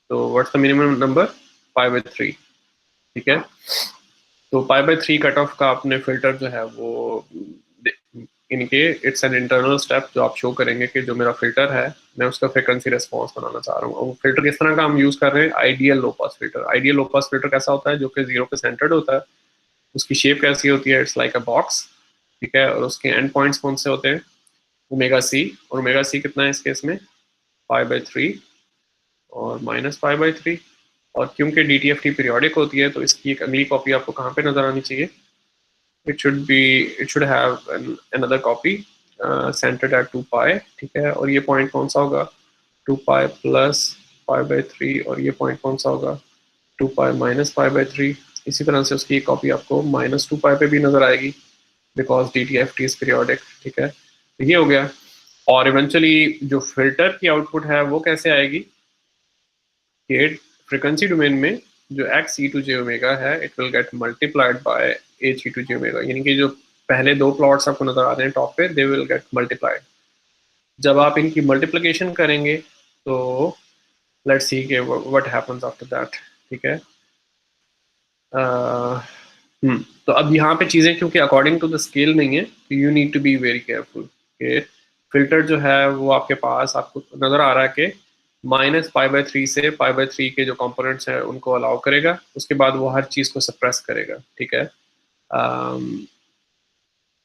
Speaker 1: तो what's the minimum number, pi by 3, ठीक है। तो पाई बाय 3 कट ऑफ का आपने फिल्टर जो है वो इनके इट्स एन इंटरनल स्टेप जो आप शो करेंगे कि जो मेरा फिल्टर है मैं उसका फ्रिक्वेंसी रिस्पॉन्स बनाना चाह रहा हूँ। और फिल्टर किस तरह का हम यूज कर रहे हैं, ideal low pass filter. Ideal low pass filter कैसा होता है, जो कि 0 पे सेंटर्ड होता है। उसकी शेप कैसी होती है, इट्स लाइक अ बॉक्स, ठीक है। और उसके एंड पॉइंट्स कौन से होते हैं, ओमेगा सी, और ओमेगा सी कितना है इस केस में, पाई बाय 3 और माइनस पाई बाय 3। और क्योंकि DTFT पीरियोडिक होती है तो इसकी एक अगली कॉपी आपको कहाँ पे नजर आनी चाहिए, it should have another copy centered at 2 pi, ठीक है। और ये पॉइंट कौन सा होगा, 2 pi प्लस पाई बाई 3, और ये पॉइंट कौन सा होगा, 2 pi माइनस पाई बाई 3। इसी तरह से उसकी कॉपी आपको माइनस 2 pi पे भी नजर आएगी बिकॉज DTFT इज पीरियोडिक, ठीक है। तो ये हो गया। और इवेंचुअली जो फिल्टर की आउटपुट है वो कैसे आएगी, कि फ्रिक्वेंसी डोमेन में जो XE⁻ है it will get multiplied bye HE⁻, यानी कि जो पहले दो प्लॉट्स आपको नजर आ रहे हैं टॉप पे, दे विल गेट मल्टीप्लाइड। जब आप इनकी मल्टीप्लिकेशन करेंगे तो लेट्स सी के व्हाट हैपेंस आफ्टर दैट, ठीक है। तो अब यहाँ पे चीजें क्योंकि अकॉर्डिंग टू द स्केल नहीं है, तो you need to be very careful कि फिल्टर जो है वो आपके पास आपको नजर आ रहा है कि माइनस पाई बाय 3 से पाई बाय 3 के जो कंपोनेंट्स हैं उनको अलाउ करेगा, उसके बाद वो हर चीज को सप्रेस करेगा, ठीक है।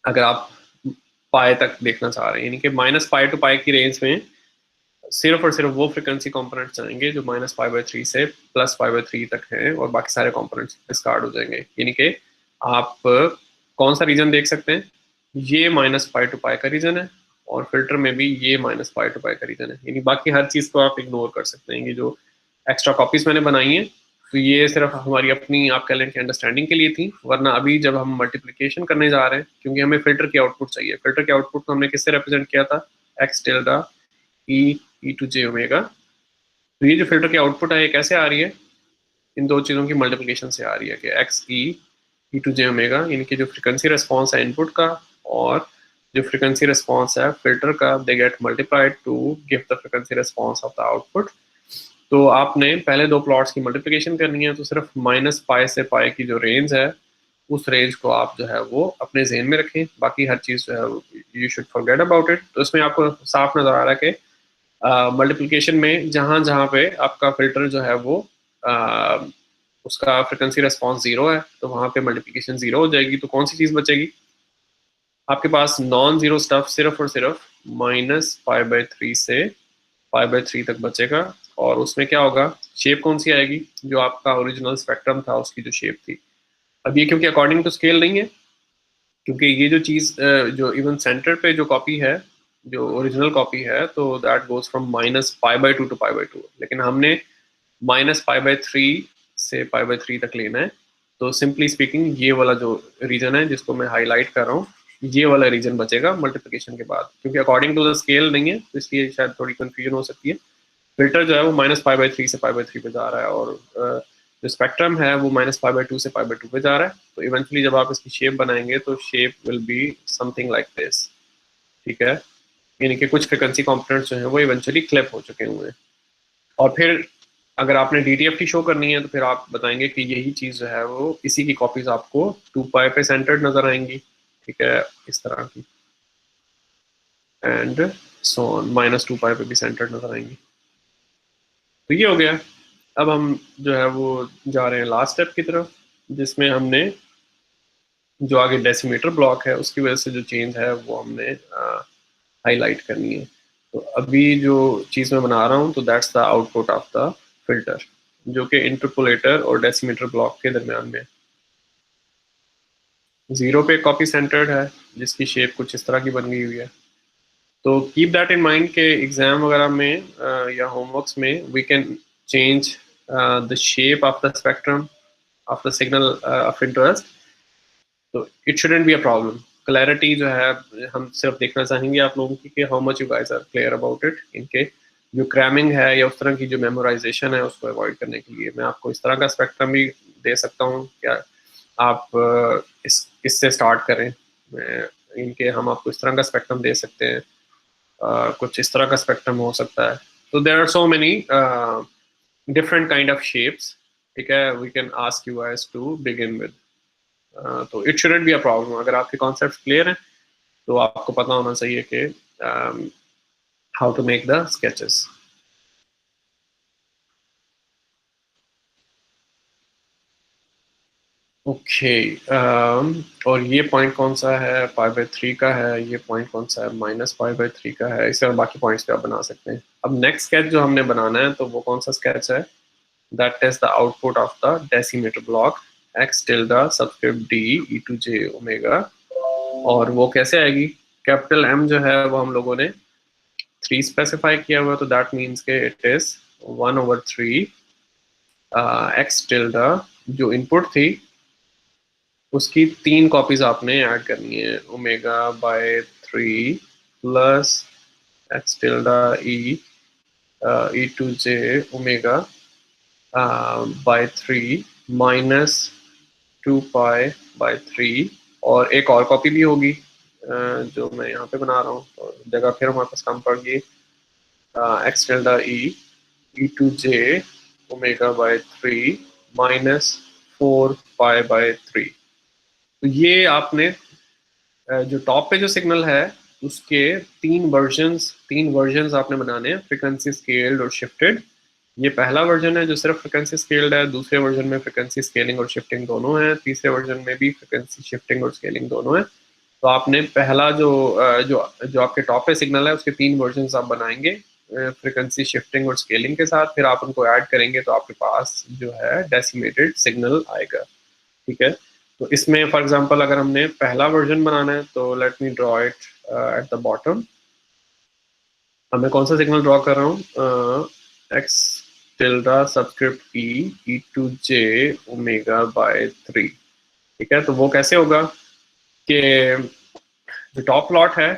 Speaker 1: अगर आप पाई तक देखना चाह रहे हैं, यानी कि माइनस पाई टू पाई की रेंज में सिर्फ और सिर्फ वो फ्रिक्वेंसी कंपोनेंट्स आएंगे जो माइनस पाई बाय 3 से प्लस पाई बाय 3 तक हैं, और बाकी सारे कंपोनेंट्स डिस्कार्ड हो जाएंगे। यानी कि आप कौन सा रीजन देख सकते हैं, ये माइनस पाई टू पाई का रीजन है, और फिल्टर में भी ये माइनस पाई टू पाई का रीजन है। यानी बाकी हर चीज को आप इग्नोर कर सकते हैं। ये जो एक्स्ट्रा कॉपीज मैंने बनाई हैं तो ये सिर्फ हमारी अपनी आप कह लें कि अंडरस्टैंडिंग के लिए थी, वरना अभी जब हम मल्टीप्लिकेशन करने जा रहे हैं, क्योंकि हमें फिल्टर की आउटपुट चाहिए, फिल्टर के आउटपुट को हमने किससे रिप्रेजेंट किया था, x tilde e to J omega. तो ये जो फिल्टर की आउटपुट है ये कैसे आ रही है, इन दो चीज़ों की मल्टीप्लिकेशन से आ रही है कि x e to J omega, इनकी जो फ्रिक्वेंसी रिस्पॉन्स है इनपुट का और जो फ्रिक्वेंसी रिस्पॉन्स है फिल्टर का, they get multiplied to give the frequency response of the output. तो आपने पहले दो प्लॉट्स की मल्टीप्लिकेशन करनी है, तो सिर्फ माइनस पाई से पाई की जो रेंज है उस रेंज को आप जो है वो अपने जहन में रखें, बाकी हर चीज़ जो है you should forget about it. तो इसमें आपको साफ नजर आ रहा है कि मल्टीप्लिकेशन में जहाँ जहाँ पे आपका फिल्टर जो है वो उसका फ्रिक्वेंसी रेस्पॉन्स जीरो है, तो वहाँ पे मल्टीप्लिकेशन जीरो हो जाएगी। तो कौन सी चीज़ बचेगी आपके पास, नॉन जीरो स्टफ सिर्फ और सिर्फ माइनस पाई बाई थ्री से पाई बाई थ्री तक बचेगा। और उसमें क्या होगा, शेप कौन सी आएगी, जो आपका ओरिजिनल स्पेक्ट्रम था उसकी जो शेप थी। अब ये क्योंकि अकॉर्डिंग टू स्केल नहीं है, क्योंकि ये जो चीज़ जो इवन सेंटर पे जो कॉपी है, जो ओरिजिनल कॉपी है, तो that goes from minus pi by two pi by two, लेकिन हमने माइनस पाई बाई थ्री से पाई बाई थ्री तक लेना है। तो सिंपली स्पीकिंग ये वाला जो रीजन है जिसको मैं हाईलाइट कर रहा हूँ, ये वाला रीजन बचेगा मल्टीप्लिकेशन के बाद, क्योंकि अकॉर्डिंग टू द स्केल नहीं है, तो इसलिए शायद थोड़ी कंफ्यूजन हो सकती है। फिल्टर जो है वो माइनस पाई बाई थ्री से पाई बाई थ्री पे जा रहा है, और जो स्पेक्ट्रम है वो माइनस पाई बाई टू से पाई बाई टू पे जा रहा है। तो इवेंचुअली जब आप इसकी शेप बनाएंगे तो shape will be something like this, ठीक है। यानी कि कुछ फ्रिक्वेंसी कॉम्पोनेंट्स जो हैं वो इवेंचुअली क्लिप हो चुके हुए हैं। और फिर अगर आपने DTFT शो करनी है तो फिर आप बताएंगे कि यही चीज़ जो है वो इसी की कॉपीज आपको 2 पाई पे सेंटर्ड नजर आएंगी, ठीक है, इस तरह की, एंड सो ऑन माइनस 2 पाई पे भी सेंटर्ड नजर आएंगी। तो ये हो गया। अब हम जो है वो जा रहे हैं लास्ट स्टेप की तरफ, जिसमें हमने जो आगे डेसीमीटर ब्लॉक है उसकी वजह से जो चेंज है वो हमने हाईलाइट करनी है। तो अभी जो चीज़ मैं बना रहा हूँ तो that's the output of the filter, जो कि इंटरपोलेटर और डेसीमीटर ब्लॉक के दरमियान में। जीरो पे कॉपी सेंटर्ड है जिसकी शेप कुछ इस तरह की बन गई हुई है। तो कीप दैट इन माइंड के एग्जाम वगैरह में या होमवर्क्स में we can change the shape of the spectrum of the signal of interest, तो it shouldn't be a problem. Clarity जो है हम सिर्फ देखना चाहेंगे आप लोगों की कि how much you guys are clear about it, इनके जो क्रैमिंग है या उस तरह की जो मेमोराइजेशन है उसको अवॉइड करने के लिए मैं आपको इस तरह का स्पेक्ट्रम भी दे सकता हूँ। क्या आप इससे स्टार्ट करें, इनके हम आपको इस तरह का स्पेक्ट्रम दे सकते हैं, कुछ इस तरह का स्पेक्ट्रम हो सकता है। तो there are so many different kind of shapes, ठीक है, we can ask you guys to begin with. तो it shouldn't be a problem. अगर आपके कॉन्सेप्ट क्लियर हैं तो आपको पता होना चाहिए कि how to make the sketches. Okay, और ये पॉइंट कौन सा है, पाई बाई थ्री का है, ये पॉइंट कौन सा है, माइनस पाई बाई थ्री का है। इससे बाकी पॉइंट्स पे आप बना सकते हैं। अब नेक्स्ट स्केच जो हमने बनाना है तो वो कौन सा स्केच है, that is the output of the decimator block x tilde subscript d e to J omega. और वो कैसे आएगी, कैपिटल एम जो है वो हम लोगों ने थ्री स्पेसिफाई किया हुआ, तो दैट मीन्स के इट इज 1/3 एक्स टिल्डा, जो इनपुट थी उसकी 3 कॉपीज आपने ऐड करनी है, omega by 3 plus x tilde e to J omega by 3 minus 2 pi. और एक और कॉपी भी होगी जो मैं यहाँ पे बना रहा हूँ, तो जगह फिर हमारे पास कम पड़ गई, x tilde e to J omega by 3 minus 4 pi. तो ये आपने जो टॉप पे जो सिग्नल है उसके 3 वर्जन्स आपने बनाने हैं, फ्रिक्वेंसी स्केल्ड और शिफ्टेड। ये पहला वर्जन है जो सिर्फ फ्रिक्वेंसी स्केल्ड है, दूसरे वर्जन में फ्रिक्वेंसी स्केलिंग और शिफ्टिंग दोनों है, तीसरे वर्जन में भी फ्रिक्वेंसी शिफ्टिंग और स्केलिंग दोनों है। तो आपने पहला जो जो आपके टॉप पे सिग्नल है उसके 3 वर्जन्स आप बनाएंगे फ्रिक्वेंसी शिफ्टिंग और स्केलिंग के साथ, फिर आप उनको ऐड करेंगे तो आपके पास जो है डेसिमेटेड सिग्नल आएगा, ठीक है। तो इसमें फॉर एग्जांपल अगर हमने पहला वर्जन बनाना है तो let me draw it at the bottom. अब मैं कौन सा सिग्नल ड्रॉ कर रहा हूँ, x tilde subscript E to J omega by 3। ठीक है, तो वो कैसे होगा कि जो टॉप प्लॉट है,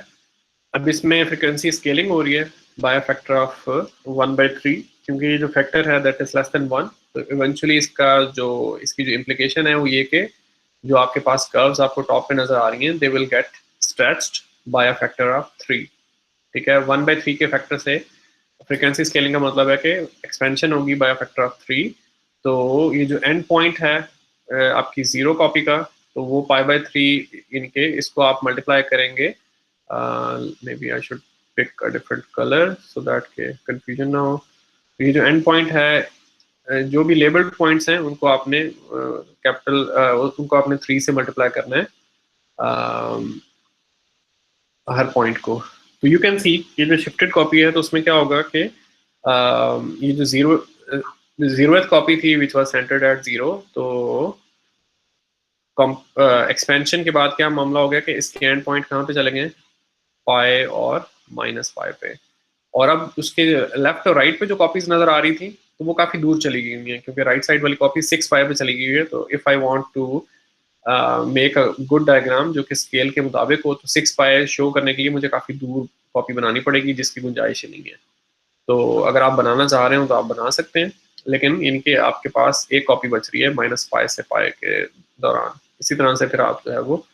Speaker 1: अब इसमें फ्रिक्वेंसी स्केलिंग हो रही है बाय फैक्टर ऑफ 1/3, क्योंकि ये जो फैक्टर है दैट इज लेस देन 1। तो इवेंचुअली इसकी जो इम्प्लीकेशन है वो ये कि जो आपके पास कर्व्स आपको टॉप पे नजर आ रही हैं, they will get stretched by a factor of 3। ठीक है, 1/3 के फैक्टर से फ्रिक्वेंसी स्केलिंग का मतलब है कि एक्सपेंशन होगी बाय फैक्टर ऑफ 3। तो ये जो एंड पॉइंट है आपकी जीरो कॉपी का, तो वो π/3 इनके इसको आप मल्टीप्लाई करेंगे। Maybe I should pick a different colour so that के कंफ्यूजन ना हो। तो ये जो एंड पॉइंट है, जो भी लेबल्ड पॉइंट्स हैं उनको आपने उनको आपने 3 से मल्टीप्लाई करना है हर पॉइंट को। तो यू कैन सी ये जो शिफ्टेड कॉपी है तो उसमें क्या होगा कि ये जो जीरोथ कॉपी थी विच वाज सेंटर्ड एट 0, तो एक्सपेंशन के बाद क्या मामला हो गया कि इसके एंड पॉइंट कहाँ पे चले गए, पाई और -पाई पे। और अब उसके लेफ्ट और राइट पे जो कॉपीज नजर आ रही थी तो वो काफी दूर चली गई हुई है, क्योंकि राइट साइड वाली कॉपी 6 पाई पे चली गई हुई है। तो if I want to make a good diagram जो कि स्केल के मुताबिक हो, तो 6 पाई शो करने के लिए मुझे काफी दूर कॉपी बनानी पड़ेगी जिसकी गुंजाइश ही नहीं है। तो अगर आप बनाना चाह रहे हो तो आप बना सकते हैं, लेकिन इनके आपके पास एक कॉपी बच रही है -पाई से पाई के दौरान। इसी तरह से फिर आप जो है वो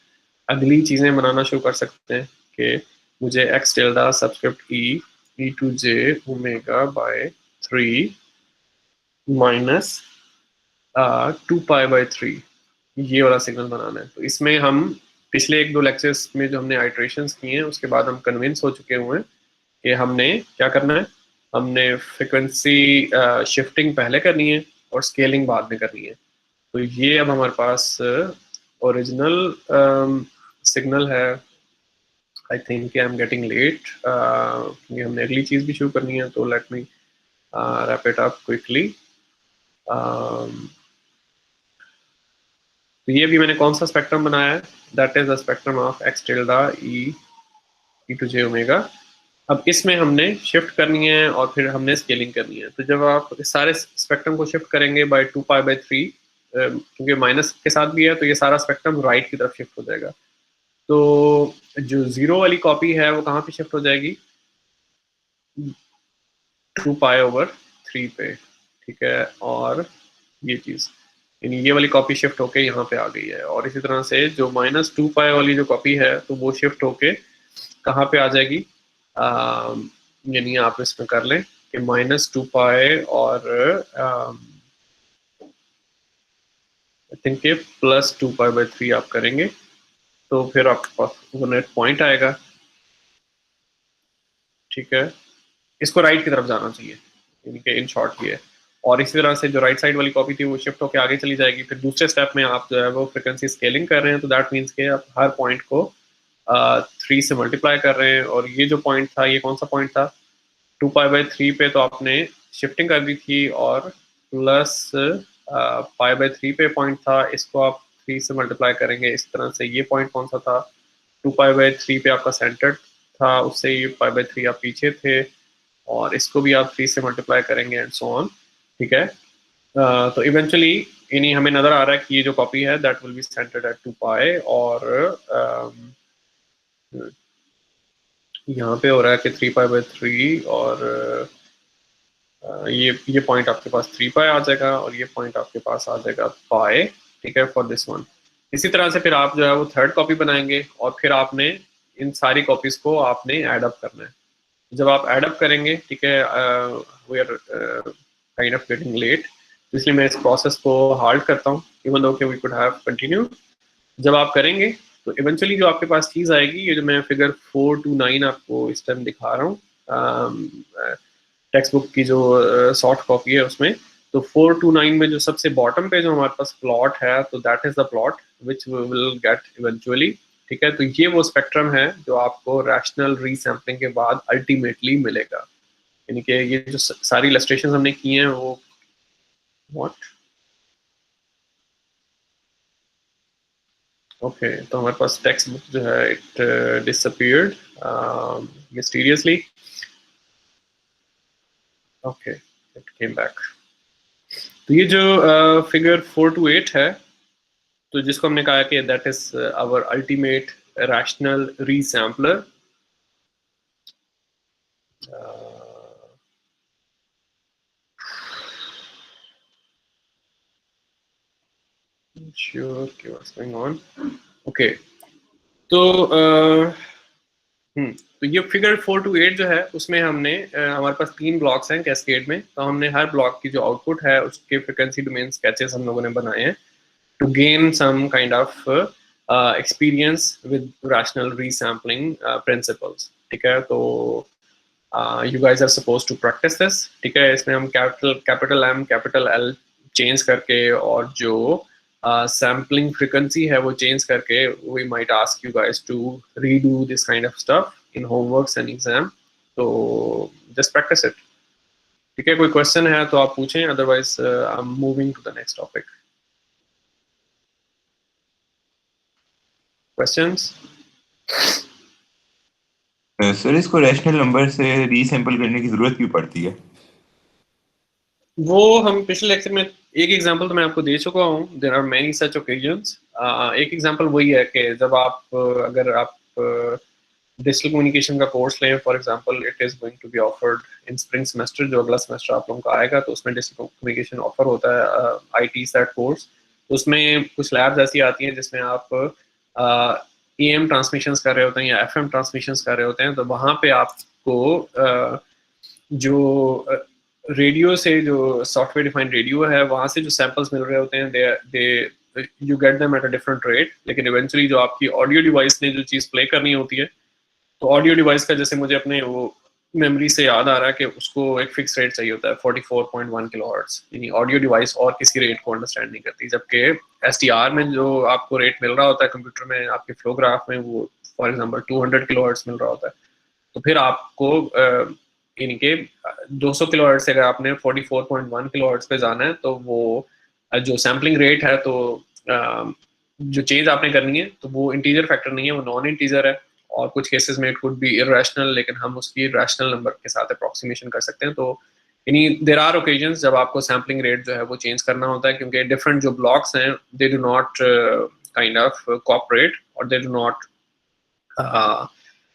Speaker 1: अगली चीजें बनाना शुरू कर सकते हैं कि मुझे X tilde subscript E to J omega by 3 minus 2π/3 ये वाला सिग्नल बनाना है। तो इसमें हम पिछले 1-2 लेक्चर्स में जो हमने आइट्रेशंस किए हैं उसके बाद हम कन्विंस हो चुके हुए हैं कि हमने क्या करना है, हमने फ्रिक्वेंसी शिफ्टिंग पहले करनी है और स्केलिंग बाद में करनी है। तो ये अब हमारे पास ओरिजिनल सिग्नल है। I think I am getting late, क्योंकि हमने अगली चीज़ भी शुरू करनी है। तो let me wrap it up quickly. तो ये भी मैंने कौन सा स्पेक्ट्रम बनाया है, that is the spectrum of x tilde e to J omega. अब इसमें हमने शिफ्ट करनी है और फिर हमने स्केलिंग करनी है। तो जब आप इस सारे स्पेक्ट्रम को शिफ्ट करेंगे बाय 2π/3, क्योंकि माइनस के साथ भी है तो ये सारा स्पेक्ट्रम राइट की तरफ शिफ्ट हो जाएगा। तो जो जीरो वाली कॉपी है वो कहाँ पे शिफ्ट हो जाएगी, 2π/3 पे। ठीक है, और ये चीज़ यानी ये वाली कॉपी शिफ्ट होके यहाँ पे आ गई है। और इसी तरह से जो -2π वाली जो कॉपी है तो वो शिफ्ट होके कहाँ पे आ जाएगी, यानी आप इसमें कर लें कि -2π और आई थिंक के +2π/3 आप करेंगे तो फिर आपके पास वो नेट पॉइंट आएगा। ठीक है, इसको राइट की तरफ जाना चाहिए, यानी कि इन शॉर्ट ये है। और इसी तरह से जो राइट साइड वाली कॉपी थी वो शिफ्ट होकर आगे चली जाएगी। फिर दूसरे स्टेप में आप जो है वो फ्रिक्वेंसी स्केलिंग कर रहे हैं, तो दैट मीन्स के आप हर पॉइंट को 3 से मल्टीप्लाई कर रहे हैं। और ये जो पॉइंट था ये कौन सा पॉइंट था, 2π/3 पे तो आपने शिफ्टिंग कर दी थी और प्लस π/3 पे पॉइंट था, इसको आप 3 से मल्टीप्लाई करेंगे। इस तरह से ये पॉइंट कौन सा था, 2π/3 पे आपका सेंटर था, उससे ये π/3 आप पीछे थे, और इसको भी आप 3 से मल्टीप्लाई करेंगे एंड सो ऑन। ठीक है, तो इवेंचुअली इन्हीं हमें नजर आ रहा है कि ये जो कॉपी है that will be centred at 2π। और यहाँ पे हो रहा है कि 3π/3 और ये पॉइंट आपके पास 3π आ जाएगा और ये पॉइंट आपके पास आ जाएगा पाई। ठीक है, फॉर दिस वन। इसी तरह से फिर आप जो है वो थर्ड कॉपी बनाएंगे और फिर आपने इन सारी कॉपीज को आपने एड अप करना है। जब आप एड अप करेंगे, ठीक है, we are kind of getting late, इसलिए मैं इस प्रोसेस को हाल्ट करता हूँ, इवन दो कि वी कुड हैव कंटिन्यू। जब आप करेंगे तो इवेंचुअली जो आपके पास चीज़ आएगी, ये जो मैं फिगर 4 to 9 आपको इस टाइम दिखा रहा हूँ टेक्स्ट बुक की जो सॉफ्ट कॉपी है उसमें, तो 4 to 9 में जो सबसे बॉटम पे जो हमारे पास प्लॉट है, तो that is the plot which we will get eventually. ठीक है, तो ये वो स्पेक्ट्रम है जो आपको रैशनल रीसैम्पलिंग के बाद अल्टीमेटली मिलेगा। यानी कि ये जो सारी इलस्ट्रेशन हमने की हैं वो व्हाट ओके, तो हमारे पास टेक्स्ट बुक जो है it disappeared mysteriously. Okay, it came back. तो ये जो फिगर 4 to 8 है, तो जिसको हमने कहा कि that is our ultimate rational resampler. sure okay, what's going on? Okay, तो तो ये फिगर 4 to 8 जो है उसमें हमने हमारे पास 3 ब्लॉक्स हैं कैस्केड में, तो हमने हर ब्लॉक की जो आउटपुट है उसके फ्रीक्वेंसी डोमेन स्केचेस हम लोगों ने बनाए हैं to gain some kind of experience with rational resampling principles। ठीक है, तो you guys are supposed to practice this। ठीक है, इसमें हम capital M capital L change करके और जो सैम्पलिंग फ्रीक्वेंसी है वो चेंज करके we might ask you guys to redo this kind of stuff in homeworks and exam, तो just practice it। ठीक है, कोई क्वेश्चन है तो आप पूछें, otherwise I am moving to the next topic. Questions?
Speaker 2: Sir इसको रैशनल नंबर से रीसैंपल करने की जरूरत क्यों पड़ती है?
Speaker 1: वो हम पिछले लेक्चर में एक एग्जांपल तो मैं आपको दे चुका हूँ, there are many such occasions. एक एग्जांपल वही है कि जब आप अगर आप डिजिटल कम्युनिकेशन का कोर्स लें, for example it is going to be offered in spring semester, जो अगला सेमेस्टर आप लोगों का आएगा, तो उसमें डिजिटल कम्युनिकेशन ऑफर होता है आईटी सेट कोर्स। तो उसमें कुछ लैब्स ऐसी आती हैं जिसमें आप एएम ट्रांसमिशंस कर रहे होते हैं या एफएम ट्रांसमिशंस कर रहे होते हैं, तो वहाँ पे आपको जो रेडियो से जो सॉफ्टवेयर डिफाइंड रेडियो है वहाँ से जो सैंपल्स मिल रहे होते हैं they you get them at a different rate, लेकिन इवेंचुअली जो आपकी ऑडियो डिवाइस ने जो चीज़ प्ले करनी होती है, तो ऑडियो डिवाइस का जैसे मुझे अपने वो मेमोरी से याद आ रहा है कि उसको एक फिक्स रेट चाहिए होता है 44.1 किलोहर्ट्ज, यानी ऑडियो डिवाइस और किसी रेट को अंडरस्टैंड नहीं करती, जबकि एसटीआर में जो आपको रेट मिल रहा होता है कंप्यूटर में आपके फ्लोग्राफ में, वो फॉर एग्जांपल 200 किलोहर्ट्ज मिल रहा होता है। तो फिर आपको इनके 200 किलोहर्ट्ज से अगर आपने 44.1 किलोहर्ट्ज पे जाना है, तो वो जो सैम्पलिंग रेट है, तो जो चेंज आपने करनी है तो वो इंटीजर फैक्टर नहीं है, वो नॉन इंटीजर है, और कुछ केसेस में इट कुड बी इरेशनल, लेकिन हम उसकी रैशनल नंबर के साथ अप्रोक्सीमेशन कर सकते हैं। तो यानी देर आर ओकेजन्स जब आपको सैम्पलिंग रेट जो है वो चेंज करना होता है, क्योंकि डिफरेंट जो ब्लॉक्स हैं they do not kind of cooperate, और they do not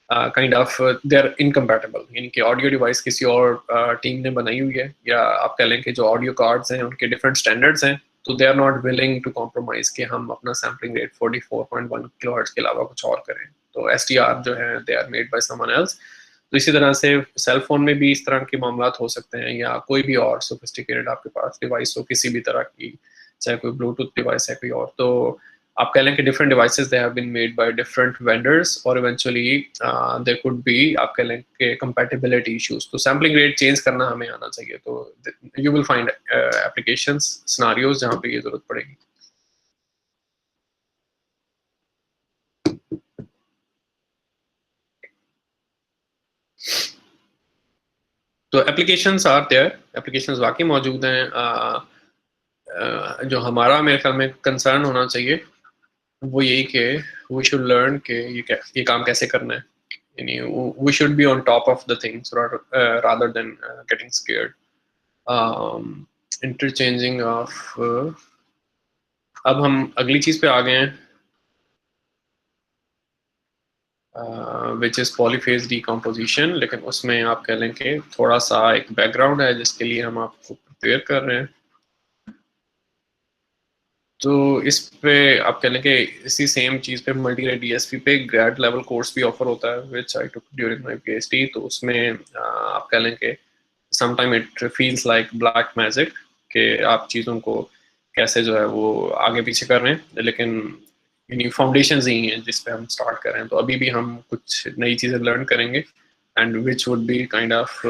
Speaker 1: kind of they are incompatible, यानी कि ऑडियो डिवाइस किसी और टीम ने बनाई हुई है, या आप कह लें कि जो ऑडियो कार्ड्स हैं उनके डिफरेंट स्टैंडर्ड्स हैं, तो they are not willing to compromise कि हम अपना सैम्पलिंग रेट 44.1 किलोहर्ट्ज के अलावा कुछ और करें। तो एसटीआर जो है they are made by someone else. तो इसी तरह से सेल फोन में भी इस तरह के मामला हो सकते हैं, या कोई भी और सोफिस्टिकेटेड आपके पास डिवाइस हो किसी भी तरह की, चाहे कोई ब्लूटूथ डिवाइस है कोई और, तो आप कह लें कि different devices they have been made by different vendors, और इवेंचुअली देयर कुड बी आप कह लें कि कंपैटिबिलिटी इश्यूज, तो सैम्पलिंग रेट चेंज करना हमें आना चाहिए। तो you will find applications scenarios जहाँ पे ये जरूरत पड़ेगी। तो एप्लीकेशंस आर देयर, एप्लीकेशंस वाकई मौजूद हैं। जो हमारा मेरे ख्याल में कंसर्न होना चाहिए वो यही कि वी शुड लर्न कि ये काम कैसे करना है, यानी we should be on top of the things rather than getting scared। interchanging of अब हम अगली चीज पे आ गए हैं, विच इज पॉलीफेज डिकम्पोजिशन, लेकिन उसमें आप कह लें कि थोड़ा सा एक बैकग्राउंड है जिसके लिए हम आपको प्रिपेयर कर रहे हैं। तो इस पे आप कह लें कि इसी सेम चीज़ पे मल्टी रेट डीएसपी पे ग्रेड लेवल कोर्स भी ऑफर होता है, विच आई टुक ड्यूरिंग माय पीएचडी। तो उसमें आप कह लें कि sometime it feels like black magic कि आप चीज़ों को कैसे जो है वो आगे पीछे कर रहे हैं, लेकिन यानी फाउंडेशन ही हैं जिस पे हम स्टार्ट कर रहे हैं। तो अभी भी हम कुछ नई चीज़ें लर्न करेंगे, and which would be kind of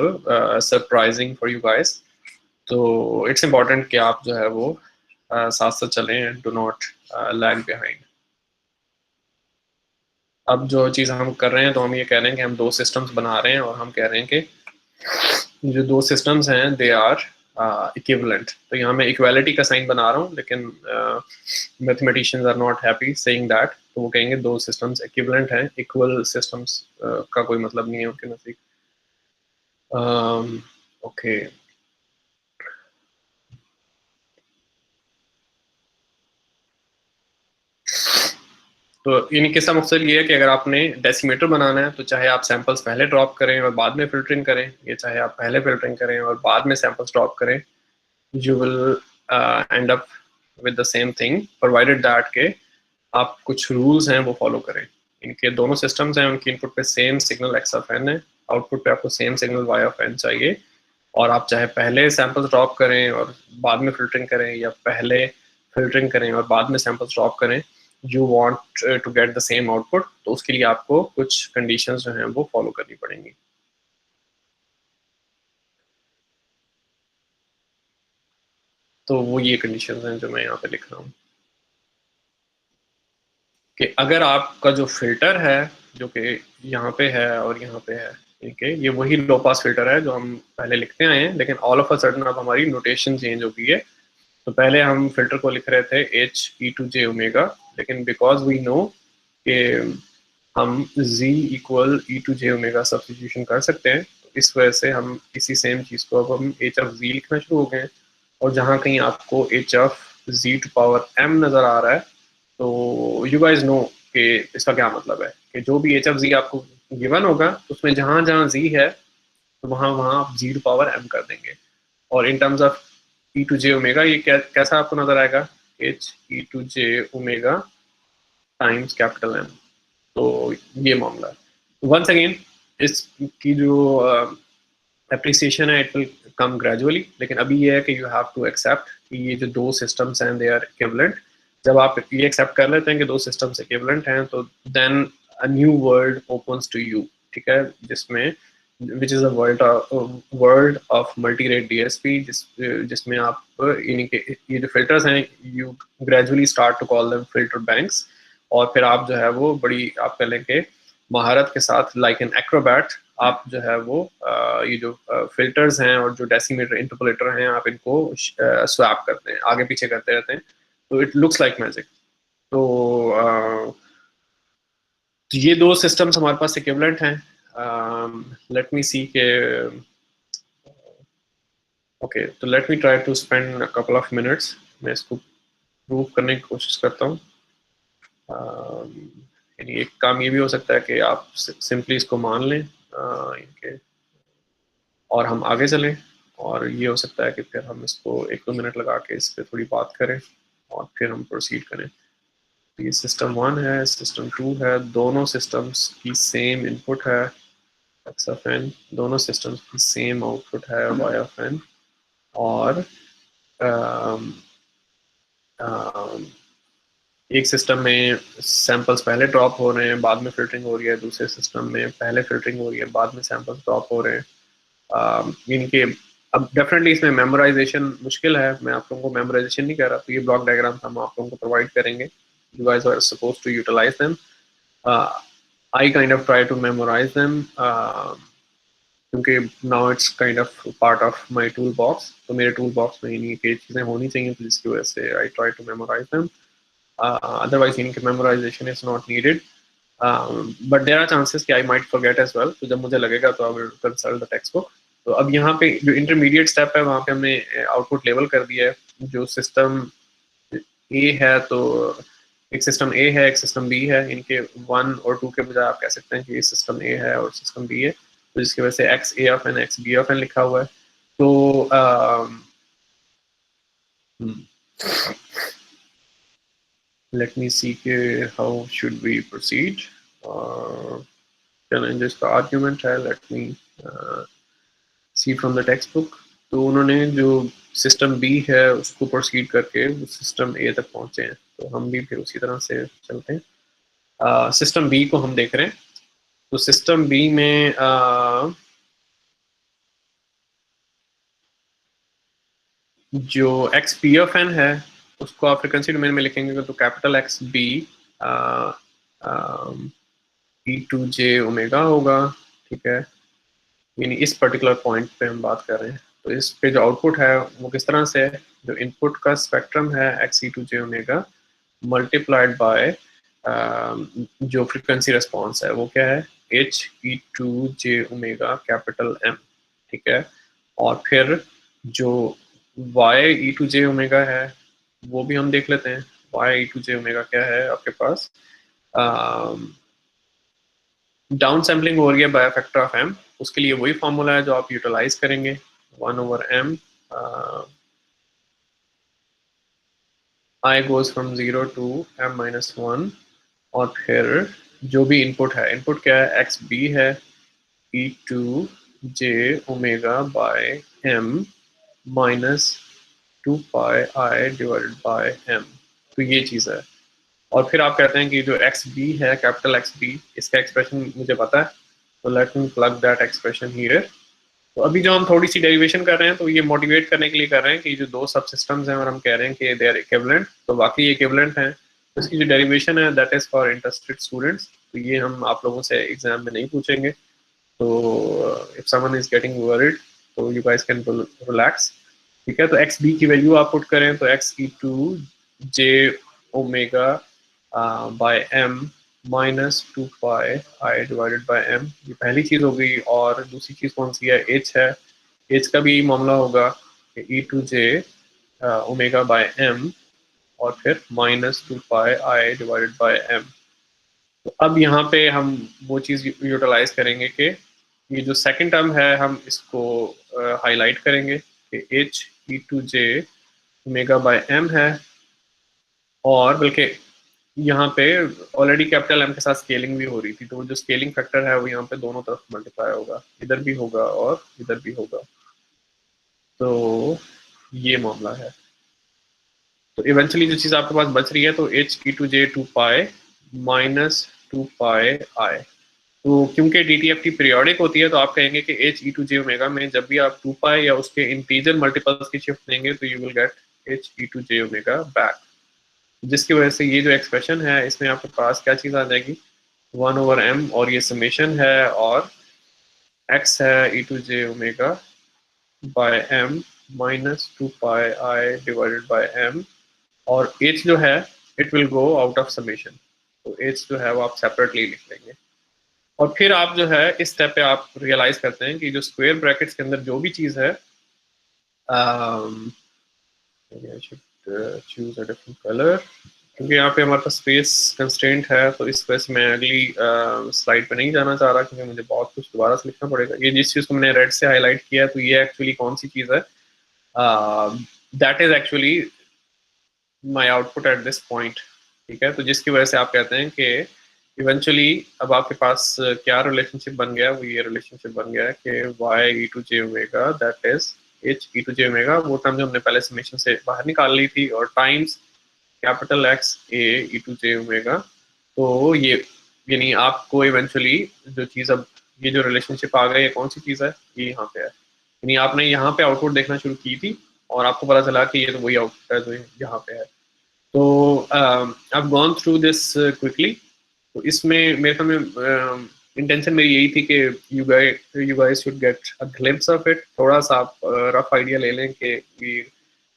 Speaker 1: surprising for you guys. तो इट्स इम्पॉर्टेंट कि आप जो है वो साथ साथ चलें and do not lag behind. अब जो चीज़ हम कर रहे हैं, तो हम ये कह रहे हैं कि हम 2 सिस्टम्स बना रहे हैं, और हम कह रहे हैं कि जो 2 सिस्टम्स हैं दे आर इक्विवेलेंट। तो यहाँ मैं इक्वालिटी का साइन बना रहा हूँ, लेकिन mathematicians are not happy saying that, तो वो कहेंगे 2 सिस्टम्स इक्विवेलेंट हैं, इक्वल सिस्टम्स का कोई मतलब नहीं है उनके नज़दीक। ओके, तो इनके इसका मकसद ये है कि अगर आपने डेसीमीटर बनाना है तो चाहे आप सैंपल्स पहले ड्रॉप करें और बाद में फिल्टरिंग करें, या चाहे आप पहले फिल्टरिंग करें और बाद में सैंपल्स ड्रॉप करें, you will and up with the same thing, provided that के आप कुछ रूल्स हैं वो फॉलो करें। इनके दोनों सिस्टम्स हैं, उनकी इनपुट पे same signal x of N है, आउटपुट पे आपको same signal y of n चाहिए। और आप चाहे पहले सैंपल्स ड्रॉप करें और बाद में फिल्टरिंग करें, या पहले फिल्टरिंग करें और बाद में सैंपल्स ड्रॉप करें, you want to get the same output, तो उसके लिए आपको कुछ कंडीशंस जो हैं वो फॉलो करनी पड़ेंगी। तो वो ये कंडीशंस हैं जो मैं यहाँ पे लिख रहा हूँ कि अगर आपका जो फिल्टर है जो कि यहाँ पे है और यहाँ पे है, ठीक है, ये वही लो पास फिल्टर है जो हम पहले लिखते आए हैं, लेकिन ऑल ऑफ अ सडन अब हमारी नोटेशन चेंज हो गई है। तो पहले हम फिल्टर को लिख रहे थे h e to J omega, लेकिन बिकॉज वी नो कि हम z equal e to J omega substitution कर सकते हैं, तो इस वजह से हम इसी सेम चीज़ को अब हम एच ऑफ z लिखना शुरू हो गए हैं। और जहाँ कहीं आपको h of z to power m नज़र आ रहा है, तो यू गाइज नो कि इसका क्या मतलब है कि जो भी एच ऑफ z आपको गिवन होगा उसमें जहाँ जहाँ z है तो वहाँ वहाँ आप z टू पावर m कर देंगे। और in terms of e to J omega ये कैसा आपको नजर आएगा, h e to J omega times capital M. तो ये मामला है। वंस अगेन इसकी जो एप्रिसिएशन है इट विल कम ग्रेजुअली, लेकिन अभी ये है कि यू हैव टू एक्सेप्ट कि ये जो दो सिस्टम्स हैं दे आर इक्विवेलेंट। जब आप ये एक्सेप्ट कर लेते हैं कि दो सिस्टम्स इक्विवेलेंट हैं, तो then a new world opens to you, ठीक है, जिसमें which is a world of multi rate DSP, जिसमें आप इन्हीं के ये जो फिल्टर्स हैं you gradually start to call them filter banks. और फिर आप जो है वो बड़ी आप कह लें कि महारत के साथ लाइक एन एक्रोबैट आप जो है वो ये जो फिल्टर्स हैं और जो डेसीमीटर इंटरपोलेटर हैं आप इनको स्वैप करते हैं, आगे पीछे करते रहते हैं, तो इट लुक्स लाइक मैजिक। तो ये दो सिस्टम्स हमारे पास इक्विवेलेंट हैं। लेट मी सी के ओके, तो let me try to spend a couple of minutes, मैं इसको प्रूव करने की कोशिश करता हूँ। यानी एक काम ये भी हो सकता है कि आप सिंपली इसको मान लें इनके, और हम आगे चलें, और ये हो सकता है कि फिर हम इसको 1-2 मिनट लगा के इस पर थोड़ी बात करें और फिर हम प्रोसीड करें। तो ये सिस्टम 1 है, सिस्टम 2 है, दोनों सिस्टम्स की सेम इनपुट है एक्स ऑफ एन, दोनों सिस्टम्स की सेम आउटपुट है वाई ऑफ एन। और um, um, एक सिस्टम में सैंपल्स पहले ड्रॉप हो रहे हैं बाद में फिल्टरिंग हो रही है, दूसरे सिस्टम में पहले फिल्टरिंग हो रही है बाद में सैंपल्स ड्रॉप हो रहे हैं। इनके अब डेफिनेटली इसमें मेमोराइजेशन मुश्किल है, मैं आप लोगों को मेमोराइजेशन नहीं कर रहा, तो ये ब्लॉक डायग्राम हम आप लोगों को प्रोवाइड करेंगे, you guys are supposed to utilize them. I kind of try to memorize them क्योंकि now it's kind of part of my tool box, तो मेरे टूल बॉक्स में इन्हीं की चीज़ें होनी चाहिए, तो जिसकी वजह से I try to memorize them. Otherwise इनकी memorization is not needed, but there are chances कि I might forget as well, तो जब मुझे लगेगा तो I will consult the textbook। तो अब यहाँ पे जो इंटरमीडिएट स्टेप है वहाँ पे हमने आउटपुट लेवल कर दिया है। जो सिस्टम ए है तो एक सिस्टम ए है एक सिस्टम बी है, इनके 1 और 2 के बजाय आप कह सकते हैं कि ये सिस्टम ए है और सिस्टम बी है, तो जिसकी वजह से x a of n x b of n लिखा हुआ है। तो let me see how should we proceed। चलें इसका आर्ग्यूमेंट है, let me see from the textbook. तो उन्होंने जो सिस्टम बी है उसको प्रोसीड करके सिस्टम ए तक पहुंचे हैं, तो हम भी फिर उसी तरह से चलते हैं। सिस्टम बी को हम देख रहे हैं, तो सिस्टम बी में जो एक्स पी ऑफ एन है उसको आप फ्रिक्वेंसी डोमेन में लिखेंगे तो capital X b e to J omega होगा, ठीक है, यानी इस पर्टिकुलर पॉइंट पे हम बात कर रहे हैं। तो इस पे जो आउटपुट है वो किस तरह से है, जो इनपुट का स्पेक्ट्रम है x e to J omega multiplied by जो फ्रीक्वेंसी रिस्पॉन्स है वो क्या है, h e to J omega capital M, ठीक है। और फिर जो y e to J omega है वो भी हम देख लेते हैं, y e to J omega क्या है आपके पास, डाउन सैम्पलिंग हो रही है बाय फैक्टर ऑफ m, उसके लिए वही फॉर्मूला है जो आप यूटिलाइज करेंगे, 1/m i goes from 0 to m-1, और फिर जो भी इनपुट है, इनपुट क्या है, एक्स बी है, ई to J omega by M minus 2πi divided by M, तो ये चीज़ है। और फिर आप कहते हैं कि जो एक्स बी है, कैपिटल एक्स बी, इसका एक्सप्रेशन मुझे पता है, तो let me plug that expression here. तो अभी जो हम थोड़ी सी डेरिवेशन कर रहे हैं, तो ये मोटिवेट करने के लिए कर रहे हैं कि जो दो सब सिस्टम्स हैं और हम कह रहे हैं कि दे आर इक्विवेलेंट, तो वाकई इक्विवेलेंट हैं। तो इसकी जो डेरिवेशन है that is for interested students, तो ये हम आप लोगों से एग्जाम में नहीं पूछेंगे। तो if someone is getting worried तो यू गाइस कैन रिलैक्स, ठीक है। तो एक्स बी की वैल्यू आप पुट करें तो x e to J omega by M minus 2πi divided by m, ये पहली चीज़ हो गई। और दूसरी चीज़ कौन सी है, एच है। एच का भी मामला होगा कि e to J omega by m और फिर minus 2πi divided by M. तो अब यहाँ पे हम वो चीज़ यूटिलाइज करेंगे कि ये जो सेकंड टर्म है हम इसको हाईलाइट करेंगे कि h e to J omega by m है, और बल्कि यहाँ पे ऑलरेडी कैपिटल एम के साथ स्केलिंग भी हो रही थी, तो वो जो स्केलिंग फैक्टर है वो यहाँ पे दोनों तरफ मल्टीप्लाई होगा, इधर भी होगा और इधर भी होगा। तो ये मामला है। तो इवेंचुअली जो चीज़ आपके पास बच रही है तो h e to j 2π minus 2πi। तो क्योंकि D T F T periodic होती है, तो आप कहेंगे कि h e to J omega में जब भी आप 2π या उसके इंटीजर मल्टीपल्स की शिफ्ट देंगे तो you will get h e to J omega back, जिसकी वजह से ये जो एक्सप्रेशन है इसमें आपके पास क्या चीज़ आ जाएगी, 1/m, और ये समेशन है, और x है ई to J omega by M minus 2πi divided by m, और h जो है it will go out of summation, तो h जो है वो आप सेपरेटली लिख लेंगे। और फिर आप जो है इस स्टेप पे आप रियलाइज करते हैं कि जो स्क्वायर ब्रैकेट्स के अंदर जो भी चीज़ है, चूज अ डिफरेंट कलर, क्योंकि यहाँ पे हमारे पास स्पेस कंस्ट्रेंट है, तो इस वजह से मैं अगली स्लाइड पे नहीं जाना चाह रहा, क्योंकि मुझे बहुत कुछ दोबारा से लिखना पड़ेगा। ये जिस चीज़ को मैंने रेड से हाईलाइट किया है, तो ये एक्चुअली कौन सी चीज़ है, that is actually my output at this point, ठीक है। तो जिसकी वजह से आप कहते हैं कि इवेंचुअली अब आपके पास क्या रिलेशनशिप बन गया, वो ये रिलेशनशिप बन गया है कि y e to J omega that is h e to J omega, वो टर्म जो हमने पहले समेशन से बाहर निकाल ली थी, और times capital x a e to J omega. तो ये यानी आपको इवेंचुअली जो चीज़, अब ये जो रिलेशनशिप आ गई है कौन सी चीज़ है, ये यहाँ पे है, यानी आपने यहाँ पे आउटपुट देखना शुरू की थी और आपको पता चला कि ये तो वही आउटपुट है जो यहाँ पे है। तो I've gone through this quickly। तो इसमें मेरे ख्याल में इंटेंशन मेरी यही थी कि you guys should get a glimpse of it, थोड़ा सा आप रफ आइडिया ले लें कि ये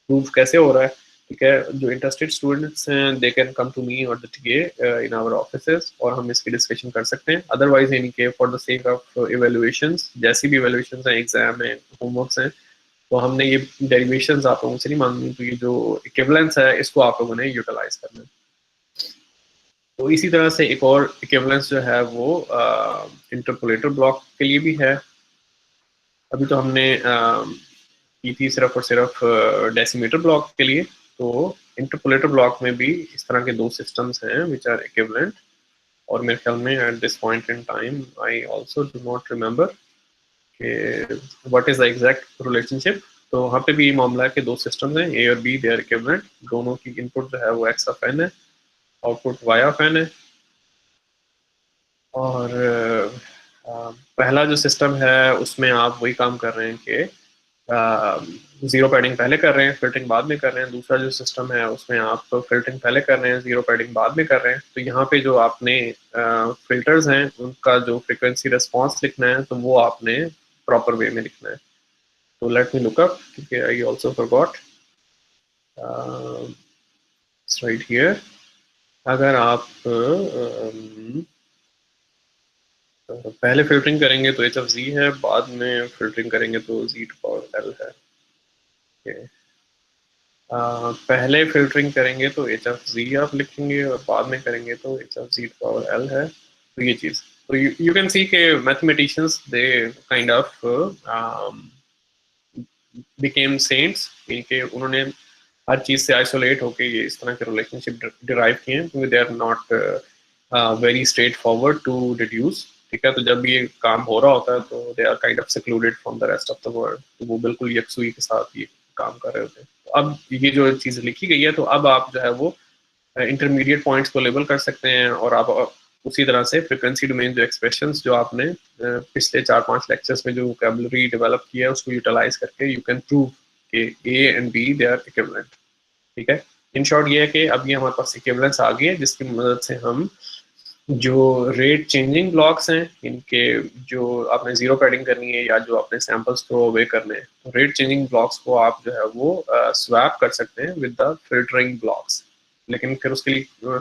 Speaker 1: प्रूव कैसे हो रहा है, ठीक है। जो इंटरेस्टेड स्टूडेंट्स हैं they can come to me और the TA in our offices, और हम इसकी डिस्कशन कर सकते हैं। अदरवाइज यानी कि फॉर द सेक ऑफ इवेल्युएशंस, जैसी भी इवेल्युएशंस हैं, एग्जाम है, होमवर्क्स हैं, तो हमने ये डेरिवेशंस आप लोगों से नहीं मांगनी, तो ये जो इक्विवेलेंस है इसको आप लोगों ने यूटिलाइज करना है। तो इसी तरह से एक और इक्विवेलेंस जो है वो इंटरपोलेटर ब्लॉक के लिए भी है। अभी तो हमने की थी सिर्फ और सिर्फ डेसीमीटर ब्लॉक के लिए, तो इंटरपोलेटर ब्लॉक में भी इस तरह के दो सिस्टम्स हैं विच आर इक्विवेलेंट। और मेरे ख्याल में at this point in time I also do not remember what is the exact relationship. तो वहाँ पे भी ये मामला है कि दो सिस्टम्स हैं, ए और बी, दे आर इक्विवेलेंट, दोनों की इनपुट जो है वो एक्स ऑफ एन है, आउटपुट वाई ऑफ एन है। और पहला जो सिस्टम है उसमें आप वही काम कर रहे हैं कि जीरो पैडिंग पहले कर रहे हैं, फिल्टरिंग बाद में कर रहे हैं। दूसरा जो सिस्टम है उसमें आप फिल्टरिंग पहले कर रहे हैं, जीरो पैडिंग बाद में कर रहे हैं। तो यहाँ पे जो आपने फिल्टर्स हैं उनका जो फ्रिक्वेंसी रिस्पॉन्स लिखना है, तो वो आपने प्रॉपर वे में लिखना है। तो लेट मी लुक अप, क्योंकि I also forgot right here. अगर आप पहले फिल्टरिंग करेंगे तो एच ऑफ जी है, बाद में फिल्टरिंग करेंगे तो जी टू पावर एल है। okay। पहले फिल्टरिंग करेंगे तो एच ऑफ जी आप लिखेंगे और बाद में करेंगे तो h of g power l है, तो ये चीज। तो यू कैन सी के mathematicians they kind of became saints, इनके उन्होंने हर चीज से आइसोलेट होके ये इस तरह के रिलेशनशिप डिराइव किए हैं, क्योंकि they are not very straightforward to deduce. ठीक है, तो जब ये काम हो रहा होता है तो they are kind of secluded from the rest of the world, तो वो बिल्कुल यकसुई के साथ ये काम कर रहे होते हैं। तो अब ये जो चीज लिखी गई है, तो अब आप जो है वो इंटरमीडिएट पॉइंट्स को लेबल कर सकते हैं, और आप उसी तरह से फ्रीक्वेंसी डोमेन जो एक्सप्रेशंस जो आपने पिछले 4-5 लेक्चर्स में जो वोकैबुलरी डेवलप किया है उसको यूटिलाइज करके यू कैन प्रूव कि A and B they are equivalent. ठीक है, इन शॉर्ट ये है कि अब ये हमारे पास इक्विवेलेंस आ गई है, जिसकी मदद से हम जो रेट चेंजिंग ब्लॉक्स हैं, इनके जो आपने जीरो पैडिंग करनी है या जो आपने सैंपल्स थ्रो अवे करने हैं, तो रेट चेंजिंग ब्लॉक्स को आप जो है वो स्वैप कर सकते हैं विद द फिल्टरिंग ब्लॉक्स। लेकिन फिर उसके लिए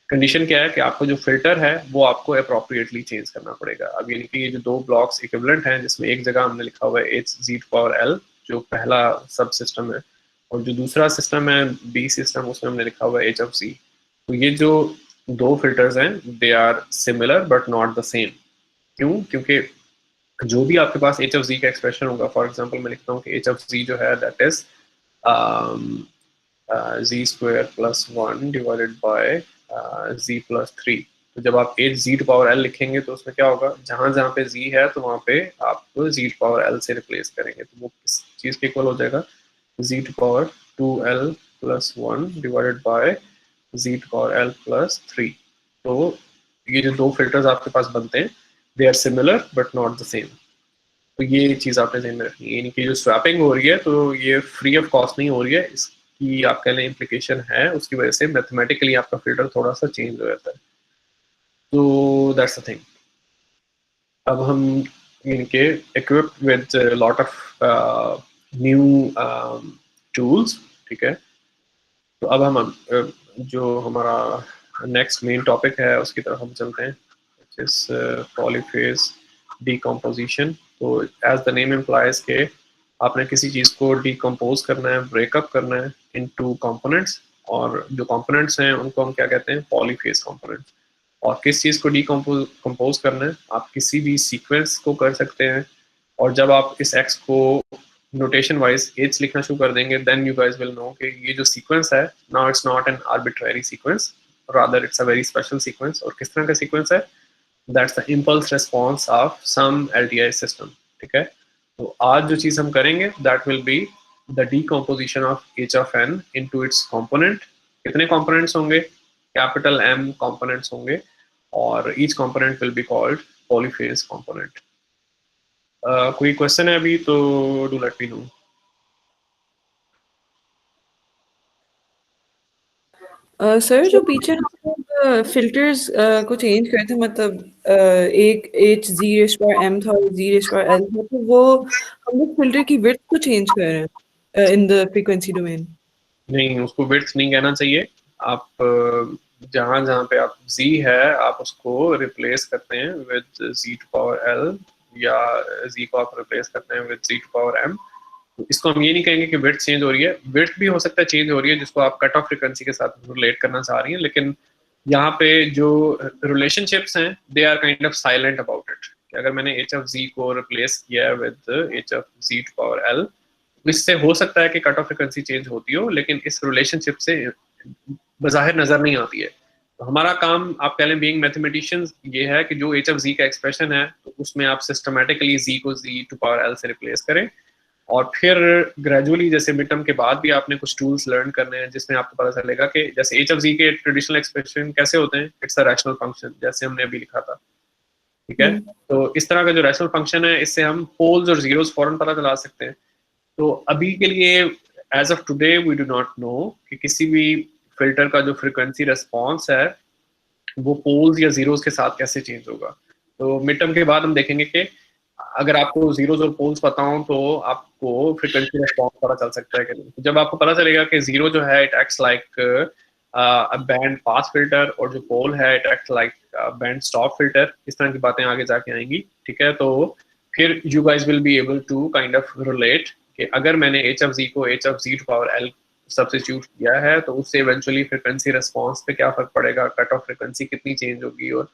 Speaker 1: कंडीशन क्या है कि आपको जो फिल्टर है वो आपको अप्रोप्रिएटली चेंज करना पड़ेगा। अब यानी कि ये जो दो ब्लॉक्स इक्विवेलेंट हैं, जिसमें एक जगह हमने लिखा हुआ है एच जी पावर एल जो पहला सब सिस्टम है, और जो दूसरा सिस्टम है बी सिस्टम, उसमें हमने लिखा हुआ है एच ऑफ सी। तो ये जो दो फिल्टर्स हैं they are similar but not the same. क्यों? क्योंकि जो भी आपके पास एच ऑफ जी का एक्सप्रेशन होगा, फॉर एग्जाम्पल मैं लिखता हूँ कि एच ऑफ जी जो है that is g square plus 1 divided by g plus 3। तो जब आप h g to power l लिखेंगे तो उसमें क्या होगा, जहां जहां पे जी है तो वहां पे आप जी टू पावर एल से रिप्लेस करेंगे, तो वो किस चीज के इक्वल हो जाएगा, g to power 2l plus 1 divided by g to power l plus 3। तो ये जो दो फिल्टर्स आपके पास बनते हैं they are similar but not the same. तो ये चीज आपने ध्यान में रखनी है, यानी कि जो स्वैपिंग हो रही है तो ये फ्री ऑफ कॉस्ट नहीं हो रही है, इसकी आप कह लें इम्प्लीकेशन है, उसकी वजह से मैथमेटिकली आपका फिल्टर थोड़ा सा चेंज हो जाता है। तो दैट्स द थिंग। अब हम इनके equipped with lot of new tools. ठीक है, तो अब हम जो हमारा नेक्स्ट मेन टॉपिक है उसकी तरफ हम चलते हैं, इस पॉलीफेज डिकम्पोजिशन। तो एज द नेम इम्प्लाइज के आपने किसी चीज़ को डिकम्पोज करना है, ब्रेकअप करना है इनटू कंपोनेंट्स, और जो कंपोनेंट्स हैं उनको हम क्या कहते हैं, पॉलीफेज कंपोनेंट्स। और किस चीज़ को डिकम्पोज करना है, आप किसी भी सीक्वेंस को कर सकते हैं, और जब आप इस एक्स को नोटेशन वाइज एच लिखना शुरू कर देंगे then you guys will know कि ये जो सीक्वेंस है now it's not an arbitrary sequence, rather it's a very special sequence. और किस तरह का सीक्वेंस है, that's the impulse response of some LTI system. ठीक है, तो आज जो चीज हम करेंगे that will be the decomposition of h of n into its component. कितने कंपोनेंट्स होंगे, कैपिटल एम कंपोनेंट्स होंगे, और each component will be called polyphase component. कोई क्वेश्चन है अभी तो do let me know.
Speaker 3: Sir जो पीछे हम लोग फिल्टर्स को चेंज करे थे, मतलब एक एच जी रेश पर एम था और जी रेश पर एल था, तो वो हम लोग फिल्टर की विड्थ को चेंज कर रहे हैं इन द फ्रीक्वेंसी डोमेन।
Speaker 1: नहीं, उसको विड्थ नहीं कहना चाहिए। आप जहां जहां पे आप z है आप उसको रिप्लेस करते हैं with z to power l, या z को आप रिप्लेस करते हैं with z to power m। तो इसको हम ये नहीं कहेंगे कि विड्थ चेंज हो रही है, विड्थ भी हो सकता है चेंज हो रही है जिसको आप कट ऑफ फ्रीक्वेंसी के साथ रिलेट करना चाह रही हैं, लेकिन यहाँ पे जो रिलेशनशिप्स हैं they are kind of silent about it. अगर मैंने एच ऑफ जी को रिप्लेस किया है with h of g to power l, इससे हो सकता है कि कट ऑफ फ्रीक्वेंसी चेंज होती हो, लेकिन इस रिलेशनशिप से बज़ाहिर नजर नहीं आती है। तो हमारा काम आप कह लें बीइंग मैथमेटिशियंस ये है कि जो एच ऑफ जी का एक्सप्रेशन है तो उसमें आप सिस्टमेटिकली जी को जी टू पावर एल से रिप्लेस करें, और फिर ग्रेजुअली जैसे मिड टर्म के बाद भी आपने कुछ टूल्स लर्न करने हैं जिसमें आपको पता चलेगा कि जैसे एच ऑफ जी के ट्रेडिशनल एक्सप्रेशन कैसे होते हैं, इट्स अ रैशनल फंक्शन जैसे हमने अभी लिखा था। ठीक है, तो इस तरह का जो रैशनल फंक्शन है इससे हम पोल्स और जीरोस फौरन पता चला सकते हैं। तो अभी के लिए as of today we do not know कि किसी भी फिल्टर का जो फ्रीक्वेंसी रेस्पॉन्स है वो पोल्स या जीरोस के साथ कैसे चेंज होगा। तो मिड टर्म के बाद हम देखेंगे कि अगर आपको जीरोस और पोल्स पता हो तो आपको फ्रीक्वेंसी रेस्पॉन्स पता चल सकता है कि नहीं। तो जब आपको पता चलेगा कि जीरो जो है it acts like a band pass filter, और जो पोल है it acts like band stop filter, इस तरह की बातें आगे जाके आएंगी। ठीक है, तो फिर you guys will be able to kind of relate कि अगर मैंने एच ऑफ जी को h of g to power l substitute किया है तो उससे इवेंचुअली फ्रिक्वेंसी रिस्पॉन्स पे क्या फर्क पड़ेगा, कट ऑफ फ्रिक्वेंसी कितनी चेंज होगी, और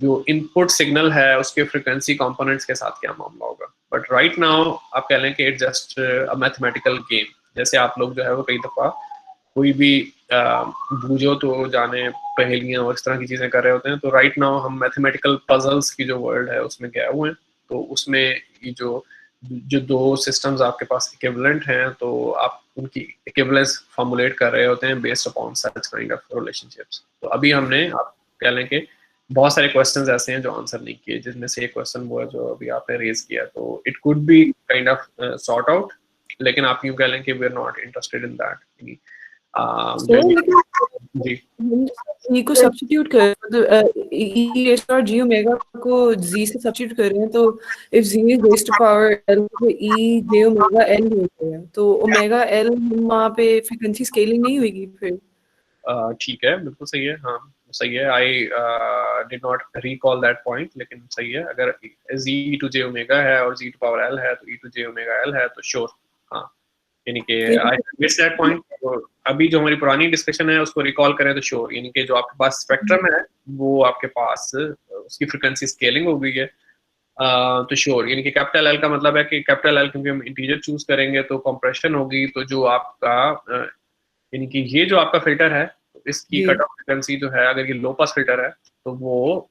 Speaker 1: जो इनपुट सिग्नल है उसके फ्रिक्वेंसी कंपोनेंट्स के साथ क्या मामला होगा। बट राइट नाउ आप कह लें कि it just a mathematical game. जैसे आप लोग जो है वो कई दफ़ा कोई भी बूझो तो जाने पहेलियां और इस तरह की चीज़ें कर रहे होते हैं, तो राइट नाउ हम मैथमेटिकल पजल्स की जो वर्ल्ड है उसमें गए हुए हैं। तो उसमें ये जो दो सिस्टम्स आपके पास इक्विवेलेंट हैं तो आप उनकी इक्विवेलेंस फॉर्मुलेट कर रहे होते हैं based upon such kind of relationships. तो अभी हमने आप कह लें कि बहुत सारे क्वेश्चंस ऐसे हैं जो आंसर नहीं किए, जिसमें से एक क्वेश्चन वो है जो अभी आपने रेज किया। तो it could be kind of sort out, लेकिन आप यूं कह लें कि we are not interested in that.
Speaker 3: Sir लेकिन
Speaker 1: जी
Speaker 3: हम ई को सब्स्टिट्यूट कर मतलब e raise to power G omega को जी से सब्स्टिट्यूट कर रहे हैं, तो if G is raise to power L तो ई जे ओमेगा एल हो गया, तो ओमेगा एल वहाँ पे फ्रीक्वेंसी स्केलिंग नहीं होगी फिर?
Speaker 1: ठीक है, बिल्कुल सही है, हाँ सही है। I did not recall that point, लेकिन सही है। अगर जी टू जे ओमेगा है और जी टू पावर एल है तो ई टू जे ओमेगा एल है, तो श्योर हाँ, यानी कि आई मिस दैट पॉइंट। तो अभी जो हमारी पुरानी डिस्कशन है उसको रिकॉल करें तो श्योर, यानी कि जो आपके पास स्पेक्ट्रम है वो आपके पास उसकी फ्रिक्वेंसी स्केलिंग हो गई है। तो श्योर, यानी कि कैपिटल एल का मतलब है कि कैपिटल एल क्योंकि हम इंटीजर चूज करेंगे तो कंप्रेशन होगी, तो जो आपका यानी कि ये जो आपका फिल्टर है तो इसकी कट ऑफ फ्रिक्वेंसी जो है, अगर ये लो पास फिल्टर है तो वो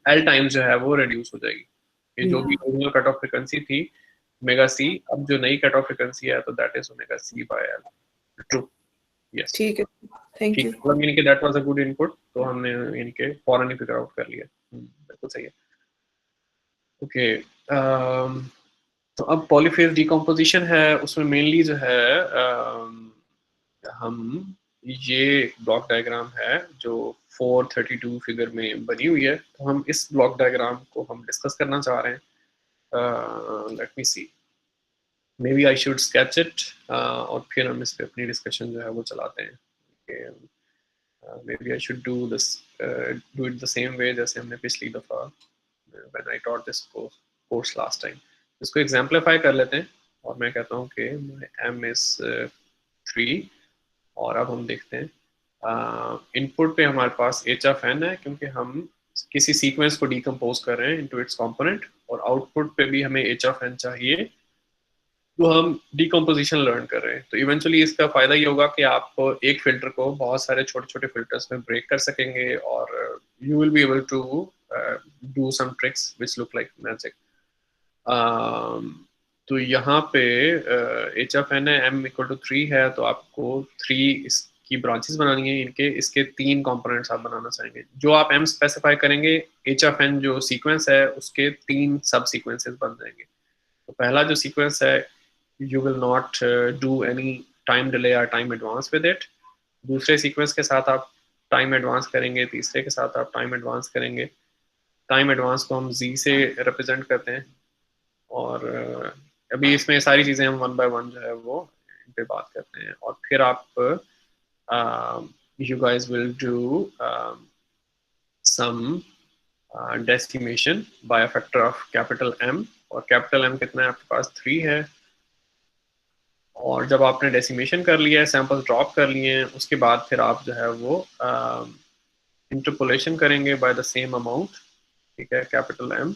Speaker 1: एल टाइम्स जो है वो रिड्यूस हो जाएगी। ये जो भी ओरिजिनल कट ऑफ फ्रिक्वेंसी थी ओमेगा सी, अब जो नई कट ऑफ फ्रिक्वेंसी है तो that is omega c by l. True, yes
Speaker 3: ठीक है, थैंक
Speaker 1: ठीक,
Speaker 3: यू।
Speaker 1: मतलब यानी कि that was a good input, तो हमने यानी कि फौरन ही फिगर आउट कर लिया। बिल्कुल सही है। ओके, तो अब पॉलीफेज डिकम्पोजिशन है, उसमें मेनली जो है हम ये ब्लॉक डायग्राम है जो 432 फिगर में बनी हुई है, तो हम इस ब्लॉक डायग्राम को हम डिस्कस करना चाह रहे हैं। Let me see, maybe I should sketch it, और फिर हम इस पे अपनी डिस्कशन जो है वो चलाते हैं। Maybe I should do it the same way जैसे हमने पिछली दफ़ा when I taught this course last time. इसको एग्जाम्पलीफाई कर लेते हैं और मैं कहता हूँ कि m इज 3, और अब हम देखते हैं इनपुट पे हमारे पास h ऑफ n है क्योंकि हम किसी सीक्वेंस को डिकम्पोज कर रहे हैं इनटू इट्स कंपोनेंट, और आउटपुट पे भी हमें h ऑफ n चाहिए, तो हम डिकम्पोजिशन लर्न कर रहे हैं। तो इवेंचुअली इसका फायदा ये होगा कि आप एक फिल्टर को बहुत सारे छोटे छोटे फिल्टर्स में ब्रेक कर सकेंगे और you will be able to do some tricks which look like magic. तो यहाँ पे एच ऑफ एन है, m इक्वल टू 3 है, तो आपको 3 इसकी ब्रांचेस बनानी है, इनके इसके 3 कंपोनेंट्स आप बनाना चाहेंगे। जो आप m स्पेसिफाई करेंगे, एच ऑफ एन जो सीक्वेंस है उसके 3 सब सीक्वेंसेस बन जाएंगे। तो पहला जो सीक्वेंस है you will not do any time delay or time advance with it। दूसरे सीक्वेंस के साथ आप टाइम एडवांस करेंगे, तीसरे के साथ आप टाइम एडवांस करेंगे। टाइम एडवांस को हम z से रिप्रेजेंट करते हैं, और अभी इसमें सारी चीज़ें हम 1 बाय 1 जो है वो इन पे बात करते हैं। और फिर आप you guys will do some decimation by a factor of capital M, और कैपिटल M कितना है आपके पास 3 है। और जब आपने डेसिमेशन कर लिया है, सैंपल ड्रॉप कर लिए हैं, उसके बाद फिर आप जो है वो इंटरपोलेशन करेंगे बाय द सेम अमाउंट, ठीक है, कैपिटल M,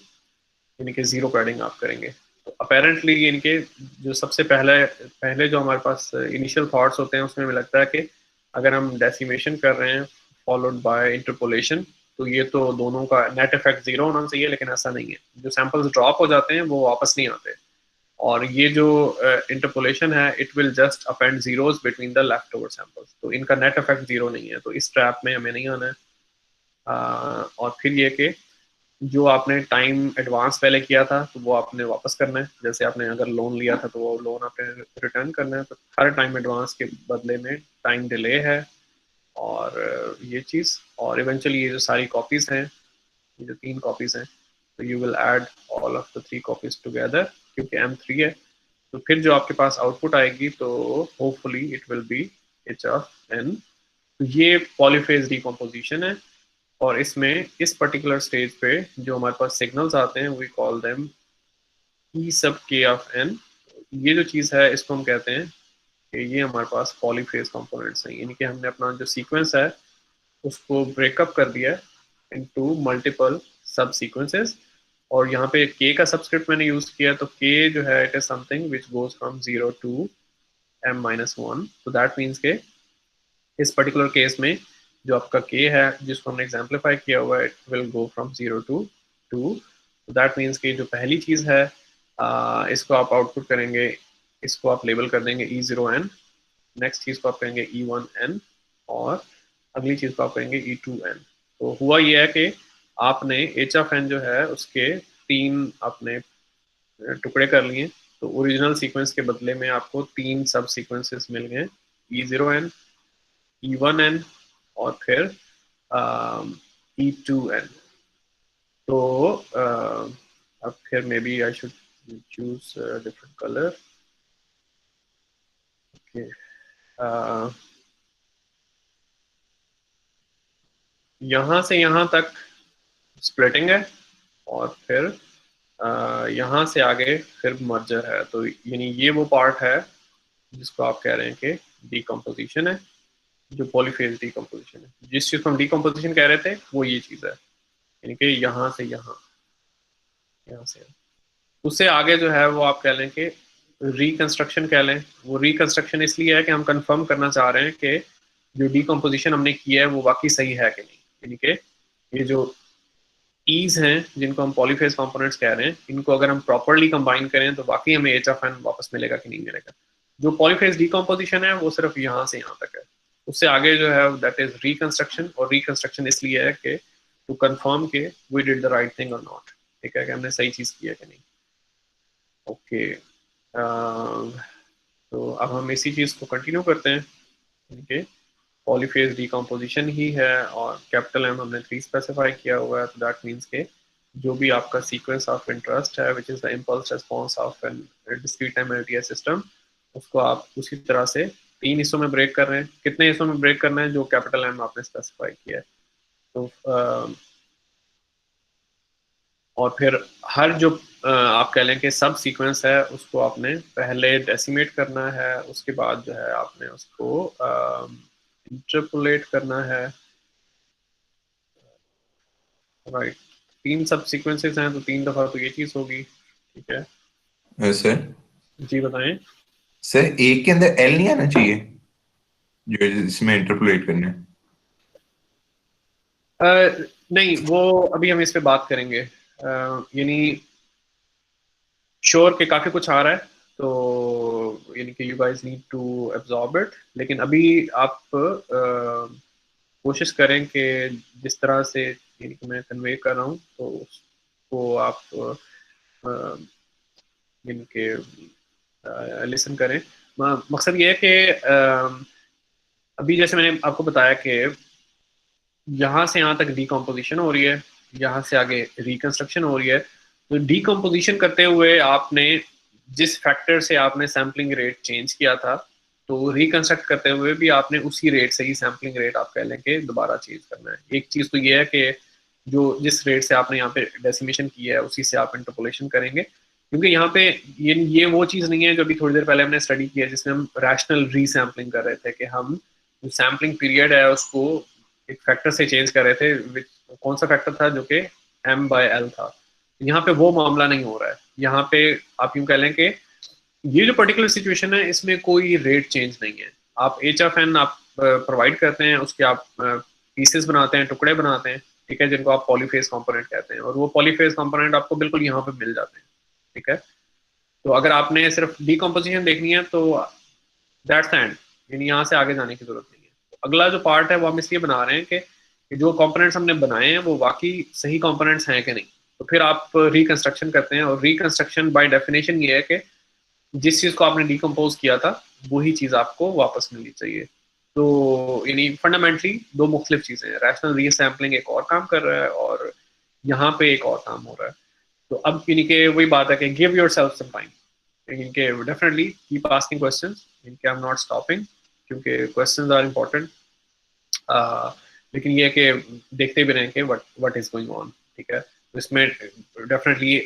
Speaker 1: यानी कि जीरो पैडिंग आप करेंगे। तो अपेरेंटली इनके जो सबसे पहले जो हमारे पास इनिशियल थॉट्स होते हैं उसमें हमें लगता है कि अगर हम डेसिमेशन कर रहे हैं फॉलोड बाय इंटरपोलेशन तो ये तो दोनों का नेट इफेक्ट जीरो होना चाहिए, लेकिन ऐसा नहीं है। जो सैंपल्स ड्रॉप हो जाते हैं वो वापस नहीं आते, और ये जो इंटरपोलेशन है it will just append zeros between the left over samples, तो इनका नेट इफेक्ट जीरो नहीं है। तो इस ट्रैप में हमें नहीं आना है। और फिर ये कि जो आपने टाइम एडवांस पहले किया था तो वो आपने वापस करना है। जैसे आपने अगर लोन लिया था तो वो लोन आपने रिटर्न करना है, तो हर टाइम एडवांस के बदले में टाइम डिले है, और ये चीज़। और इवेंचुअली ये जो सारी कॉपीज़ हैं, ये जो 3 कॉपीज़ हैं, तो you will add all of the 3 copies together, क्योंकि M3 है। तो फिर जो आपके पास आउटपुट आएगी तो hopefully it will be h of n। तो ये पॉलीफेज डिकम्पोजिशन है, और इसमें इस पर्टिकुलर स्टेज पे जो हमारे पास सिग्नल्स आते हैं वी कॉल देम ई सब k ऑफ n। ये जो चीज़ है इसको हम कहते हैं कि ये हमारे पास पॉलीफेज कंपोनेंट्स हैं, यानी कि हमने अपना जो सीक्वेंस है उसको ब्रेकअप कर दिया इनटू मल्टीपल सब सीक्वेंसेस, और यहाँ पे k का सबस्क्रिप्ट मैंने यूज किया, तो k जो है it is something which goes from 0 to m-1, तो दैट मीन्स के इस पर्टिकुलर केस में जो आपका k है जिसको हमने एग्जाम्पलीफाई किया हुआ है, it will go from 0 to 2, तो दैट मीन्स कि जो पहली चीज है इसको आप आउटपुट करेंगे, इसको आप लेबल कर देंगे E0n, नेक्स्ट चीज को आप कहेंगे E1n, और अगली चीज को आप कहेंगे E2n। तो हुआ ये है कि आपने h ऑफ n जो है उसके 3 आपने टुकड़े कर लिए, तो ओरिजिनल सीक्वेंस के बदले में आपको 3 सब सीक्वेंसेस मिल गए, E0n, E1n और फिर E2n। तो अब फिर maybe I should choose different colour. Okay, यहाँ से यहाँ तक स्प्लिटिंग है, और फिर यहाँ से आगे फिर मर्जर है, तो यानी ये वो पार्ट है जिसको आप कह रहे हैं कि डीकम्पोजिशन है, जो पॉलीफेज डीकम्पोजिशन है। जिस चीज को हम डीकम्पोजिशन कह रहे थे वो ये चीज है, यानी कि यहाँ से यहाँ, यहाँ से उससे आगे जो है वो आप कह लें कि रिकंस्ट्रक्शन कह लें। वो रिकंस्ट्रक्शन इसलिए है कि हम कंफर्म करना चाह रहे हैं कि जो डीकम्पोजिशन हमने किया है वो वाकई सही है कि नहीं, यानी कि ये जो ईज हैं जिनको हम पॉलीफेज कंपोनेंट्स कह रहे हैं, इनको अगर हम प्रॉपरली कंबाइन करें तो वाकई हमें एच ऑफ एन वापस मिलेगा कि नहीं मिलेगा। जो पॉलीफेज डीकम्पोजिशन है वो सिर्फ यहाँ से यहाँ तक है, उससे आगे जो है दैट इज रिकंस्ट्रक्शन, और रिकंस्ट्रक्शन इसलिए है कि टू कंफर्म के we did the right thing और नॉट, ठीक है, कि हमने सही चीज की है कि नहीं। ओके, तो अब हम इसी चीज को कंटिन्यू करते हैं, ठीक है। पॉलीफेज डीकम्पोजिशन ही है, और कैपिटल एम हमने 3 स्पेसिफाई किया हुआ है, तो दैट मीन्स के जो भी आपका सीक्वेंस ऑफ इंटरेस्ट है which is the impulse response of an discrete time LTI system, उसको आप उसी तरह से 3 हिस्सों में ब्रेक कर रहे हैं। कितने हिस्सों में ब्रेक करना है? जो कैपिटल एम आपने स्पेसिफाई किया है। तो और फिर हर जो आप कह लें कि सब सीक्वेंस है उसको आपने पहले डेसिमेट करना है, उसके बाद जो है आपने उसको इंटरपोलेट करना है, राइट। 3 सब सीक्वेंसेस हैं तो 3 दफा तो ये चीज होगी, ठीक है।
Speaker 2: सर
Speaker 1: जी बताएं।
Speaker 2: सर एक के अंदर एल नहीं आना चाहिए जो इसमें इंटरपोलेट करना है?
Speaker 1: नहीं, वो अभी हम इस पे बात करेंगे, यानी श्योर के काफी कुछ आ रहा है, तो यानी कि you guys need to absorb it, लेकिन अभी आप कोशिश करें कि जिस तरह से यानी कि मैं कन्वे कर रहा हूँ तो उसको आप यानी कि लिसन करें। मकसद ये है कि अभी जैसे मैंने आपको बताया कि यहाँ से यहाँ तक डीकम्पोजिशन हो रही है, यहाँ से आगे रिकंस्ट्रक्शन हो रही है। तो डीकम्पोजिशन करते हुए आपने जिस फैक्टर से आपने सैम्पलिंग रेट चेंज किया था, तो रिकंस्ट्रक्ट करते हुए भी आपने उसी रेट से ही सैम्पलिंग रेट आप कह लें कि दोबारा चेंज करना है। एक चीज़ तो ये है कि जो जिस रेट से आपने यहाँ पे डेसिमेशन किया है उसी से आप इंटरपोलेशन करेंगे, क्योंकि यहाँ पे ये वो चीज़ नहीं है जो अभी थोड़ी देर पहले हमने स्टडी किया जिसमें हम रैशनल रीसैम्पलिंग कर रहे थे कि हम जो सैम्पलिंग पीरियड है उसको एक फैक्टर से चेंज कर रहे थे। कौन सा फैक्टर था? जो कि m/l था। यहाँ पे वो मामला नहीं हो रहा है। यहाँ पे आप यूं कह लें कि ये जो पर्टिकुलर सिचुएशन है इसमें कोई रेट चेंज नहीं है। आप एच ऑफ एन आप प्रोवाइड करते हैं, उसके आप पीसेस बनाते हैं, टुकड़े बनाते हैं, ठीक है, जिनको आप पॉलीफेज कंपोनेंट कहते हैं, और वो पॉलीफेज कंपोनेंट आपको बिल्कुल यहाँ पे मिल जाते हैं, ठीक है। तो अगर आपने सिर्फ डीकम्पोजिशन देखनी है तो दैट्स द एंड, यानी यहाँ से आगे जाने की जरूरत नहीं है। तो अगला जो पार्ट है वो हम इसलिए बना रहे हैं कि जो कंपोनेंट्स हमने बनाए हैं वो वाकई सही कंपोनेंट्स हैं कि नहीं। तो फिर आप रिकंस्ट्रक्शन करते हैं, और रिकंस्ट्रक्शन बाय डेफिनेशन ये है कि जिस चीज को आपने डिकम्पोज किया था वही चीज आपको वापस मिलनी चाहिए। तो यानी फंडामेंटली 2 मुख्तलिफ चीजें हैं। रैशनल रीसैम्पलिंग एक और काम कर रहा है और यहाँ पे एक और काम हो रहा है। तो अब यानी कि वही बात है कि गिव योरसेल्फ सम टाइम, यानी कि डेफिनेटली कीप आस्किंग क्वेश्चंस, यानी कि आई एम नॉट स्टॉपिंग, क्योंकि क्वेश्चंस आर इम्पोर्टेंट। लेकिन ये है कि देखते भी रहें कि व्हाट इज गोइंग ऑन, ठीक है। तो इसमें डेफिनेटली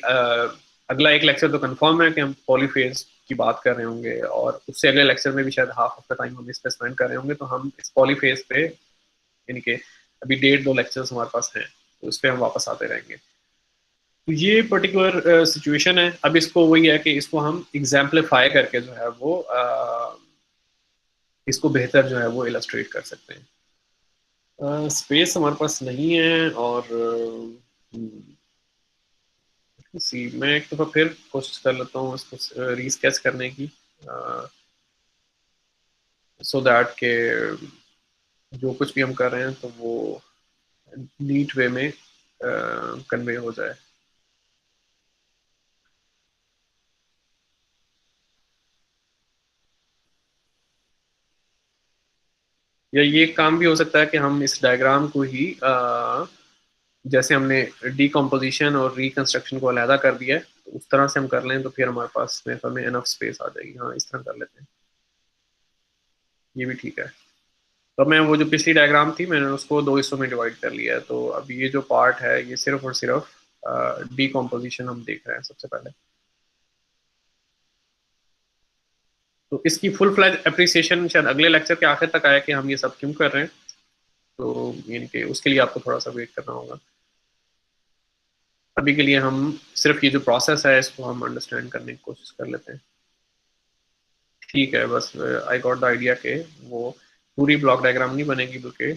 Speaker 1: अगला एक लेक्चर तो कंफर्म है कि हम पॉलीफेज की बात कर रहे होंगे और उससे अगले लेक्चर में भी शायद हाफ ऑफ द टाइम हम इस पे स्पेंड कर रहे होंगे, तो हम इस पॉलीफेज पे यानी कि अभी 1.5-2 लेक्चर्स हमारे पास हैं, तो इस पे हम वापस आते रहेंगे। तो ये पर्टिकुलर सिचुएशन है। अब इसको वही है कि इसको हम एग्जाम्पलीफाई करके जो है वो इसको बेहतर जो है वो इलस्ट्रेट कर सकते हैं। स्पेस हमारे पास नहीं है और मैं एक दफ़ा फिर कोशिश कर लेता हूँ इसको रीस्केच करने की, सो दैट के जो कुछ भी हम कर रहे हैं तो वो नीट वे में कन्वे हो जाए। या ये काम भी हो सकता है कि हम इस डायग्राम को ही जैसे हमने डीकम्पोजिशन और रिकंस्ट्रक्शन को अलहदा कर दिया है, तो उस तरह से हम कर लें तो फिर हमारे पास मेरे ख्याल में इनफ स्पेस आ जाएगी। हाँ, इस तरह कर लेते हैं, ये भी ठीक है। तो मैं वो जो पिछली डायग्राम थी मैंने उसको 2 हिस्सों में डिवाइड कर लिया है। तो अब ये जो पार्ट है ये सिर्फ और सिर्फ डीकम्पोजिशन हम देख रहे हैं सबसे पहले। तो इसकी फुल फ्लैज एप्रिसिएशन शायद अगले लेक्चर के आखिर तक आया कि हम ये सब क्यों कर रहे हैं, तो यानी कि उसके लिए आपको थोड़ा सा वेट करना होगा। अभी के लिए हम सिर्फ ये जो प्रोसेस है इसको हम अंडरस्टैंड करने की कोशिश कर लेते हैं। ठीक है, बस आई गॉट द आइडिया के वो पूरी ब्लॉक डायग्राम नहीं बनेगी बल्कि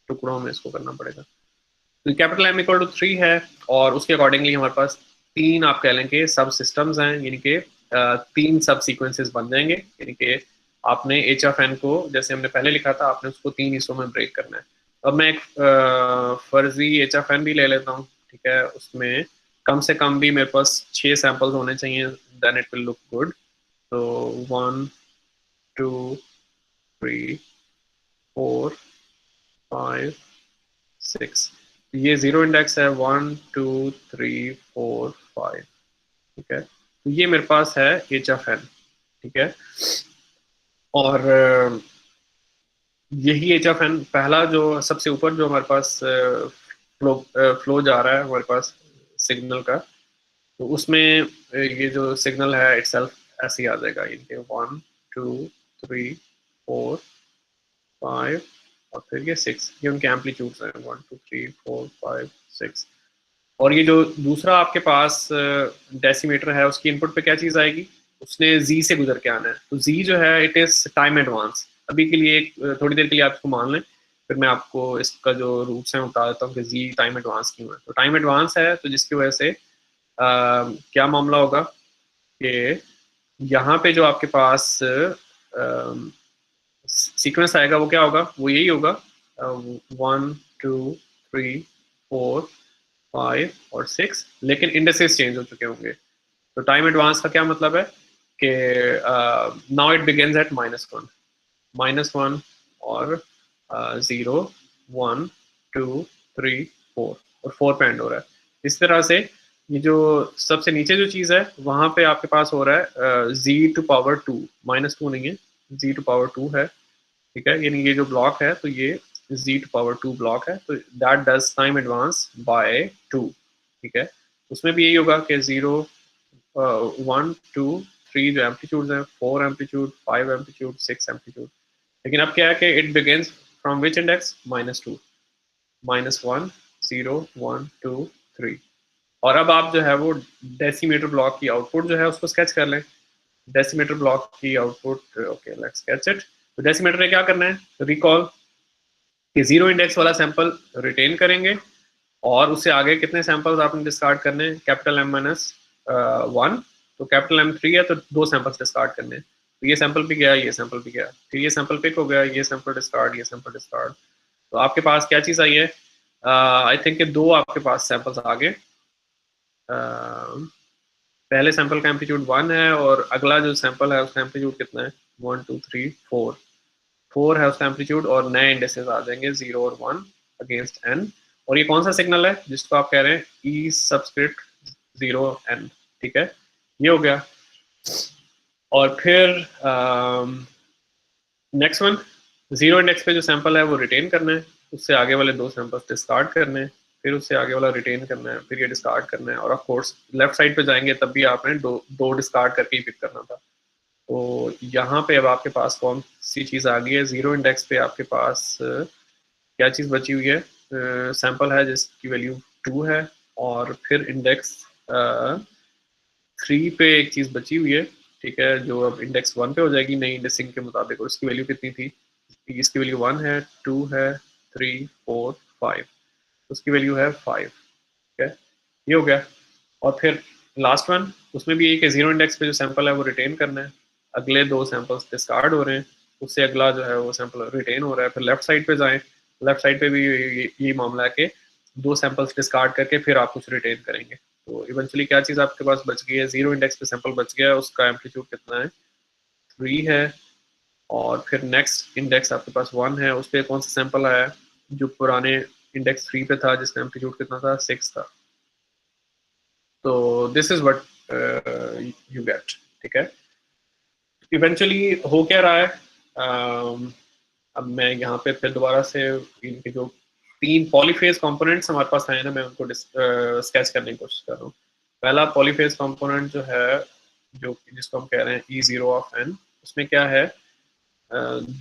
Speaker 1: टुकड़ों में इसको करना पड़ेगा। तो कैपिटल M इक्वल टू 3 है और उसके अकॉर्डिंगली हमारे पास 3 आप कह लें कि सब सिस्टम्स हैं, यानी कि 3 सब सीक्वेंसेस बन जाएंगे। यानी कि आपने h ऑफ n को जैसे हमने पहले लिखा था आपने उसको 3 हिस्सों में ब्रेक करना है। अब मैं एक फर्जी h ऑफ n भी ले लेता हूँ, ठीक है, उसमें कम से कम भी मेरे पास 6 सैंपल्स होने चाहिए, then it will look good. तो 1 2 3 4 5 6, ये 0 इंडेक्स है 1 2 3 4 5, ठीक है। तो ये मेरे पास है h ऑफ n, ठीक है। और यही h ऑफ n पहला जो सबसे ऊपर जो हमारे पास फ्लो जा रहा है हमारे पास सिग्नल का, तो उसमें ये जो सिग्नल है इटसेल्फ ऐसे ही आ जाएगा, यानी 1 2 3 4 5 और फिर ये 6, ये उनके एम्पलीट्यूड्स हैं 1 2 3 4 5 6। और ये जो दूसरा आपके पास डेसीमीटर है उसकी इनपुट पे क्या चीज़ आएगी, उसने z से गुजर के आना है। तो z जो है इट इज़ टाइम एडवांस। अभी के लिए थोड़ी देर के लिए आप इसको मान लें, फिर मैं आपको इसका जो रूट्स हैं बता देता हूँ कि z टाइम एडवांस क्यों है। तो टाइम एडवांस है तो जिसकी वजह से क्या मामला होगा कि यहाँ पे जो आपके पास सीक्वेंस आएगा वो क्या होगा, वो यही होगा 1 2 3 4 5 और 6, लेकिन इंडेक्सेस चेंज हो चुके होंगे। तो टाइम एडवांस का क्या मतलब है कि नाउ इट बिगिंस एट -1 और 0 1 2 3 4 और 4 पे एंड हो रहा है। इस तरह से ये जो सबसे नीचे जो चीज़ है वहाँ पे आपके पास हो रहा है z⁻², -2 नहीं है, z⁻² है, ठीक है। यानी ये जो ब्लॉक है तो ये z⁻² ब्लॉक है, तो that does time advance by 2, ठीक है। उसमें भी यही होगा कि 0 1 2 3 जो एम्पलीट्यूड्स हैं 4 एम्पलीट्यूड 5 एम्पलीट्यूड 6 एम्पलीट्यूड। लेकिन अब क्या है कि it begins from which index, -2 -1 0 1 2 3। और अब आप जो है वो डेसीमीटर ब्लॉक की आउटपुट जो है उसको स्केच कर लें। डेसीमीटर ब्लॉक की output, okay let's sketch it. तो डेसीमीटर में क्या करना है, रिकॉल कि 0 इंडेक्स वाला सैंपल रिटेन करेंगे और उससे आगे कितने सैंपल्स आपने डिस्कार्ड करने हैं, कैपिटल M - 1, तो कैपिटल M 3 है तो 2 सैंपल्स डिस्कार्ड करने हैं। तो ये सैंपल भी गया, ये सैंपल भी गया, फिर ये सैंपल पिक हो गया, ये सैंपल डिस्कार्ड, ये सैंपल डिस्कार्ड। तो आपके पास क्या चीज़ आई है, आई थिंक 2 आपके पास सैंपल्स आ गए। पहले सैंपल का एम्पलीट्यूड 1 है और अगला जो सैंपल है उसका एम्पलीट्यूड कितना है 1 2 3 4 है उसका एम्पलीट्यूड, और नए इंडेक्सेस आ जाएंगे 0 और 1 अगेंस्ट n। और ये कौन सा सिग्नल है जिसको आप कह रहे हैं e सबस्क्रिप्ट 0n, ठीक है, ये हो गया। और फिर नेक्स्ट वन 0 इंडेक्स पे जो सैंपल है वो रिटेन करना है, उससे आगे वाले 2 सैंपल्स डिस्कार्ड करने हैं, फिर उससे आगे वाला रिटेन करना है, फिर ये डिस्कार्ड करना है। और ऑफ कोर्स लेफ्ट साइड पे जाएंगे तब भी आपने दो डिस्कार्ड करके ही पिक करना था। तो यहाँ पे अब आपके पास कौन सी चीज़ आ गई है, जीरो इंडेक्स पे आपके पास क्या चीज़ बची हुई है, सैंपल है जिसकी वैल्यू 2 है, और फिर इंडेक्स 3 पे एक चीज़ बची हुई है, ठीक है, जो अब इंडेक्स 1 पे हो जाएगी नई इंडेक्सिंग के मुताबिक, और उसकी वैल्यू कितनी थी, इसकी वैल्यू 1 है, 2 है, 3, 4, 5, उसकी वैल्यू है 5, ठीक है, ये हो गया। और फिर लास्ट वन, उसमें भी एक है जीरो इंडेक्स पे जो सैंपल है वो रिटेन करना है, अगले 2 सैंपल्स डिस्कार्ड हो रहे हैं, उससे अगला जो है वो सैंपल रिटेन हो रहा है। फिर लेफ्ट साइड पे जाएं, लेफ्ट साइड पे भी यही मामला है कि 2 सैंपल्स डिस्कार्ड करके फिर आप कुछ रिटेन करेंगे। तो इवेंचुअली क्या चीज़ आपके पास बच गई है, जीरो इंडेक्स पे सैंपल बच गया है, उसका एम्पलीट्यूड कितना है, 3 है, और फिर नेक्स्ट इंडेक्स आपके पास 1 है, उस पर कौन सा सैंपल आया है, जो पुराने इंडेक्स 3 पे था जिसका एम्पलीट्यूड कितना था, 6 था। तो this is what you get, ठीक है। इवेंचुअली हो क्या रहा है, अब मैं यहाँ पे फिर दोबारा से इनके जो 3 पॉलीफेज कंपोनेंट्स हमारे पास आए ना, मैं उनको स्केच करने की कोशिश कर रहा हूँ। पहला पॉलीफेज कंपोनेंट जो है, जो जिसको हम कह रहे हैं E0 ऑफ n, उसमें क्या है,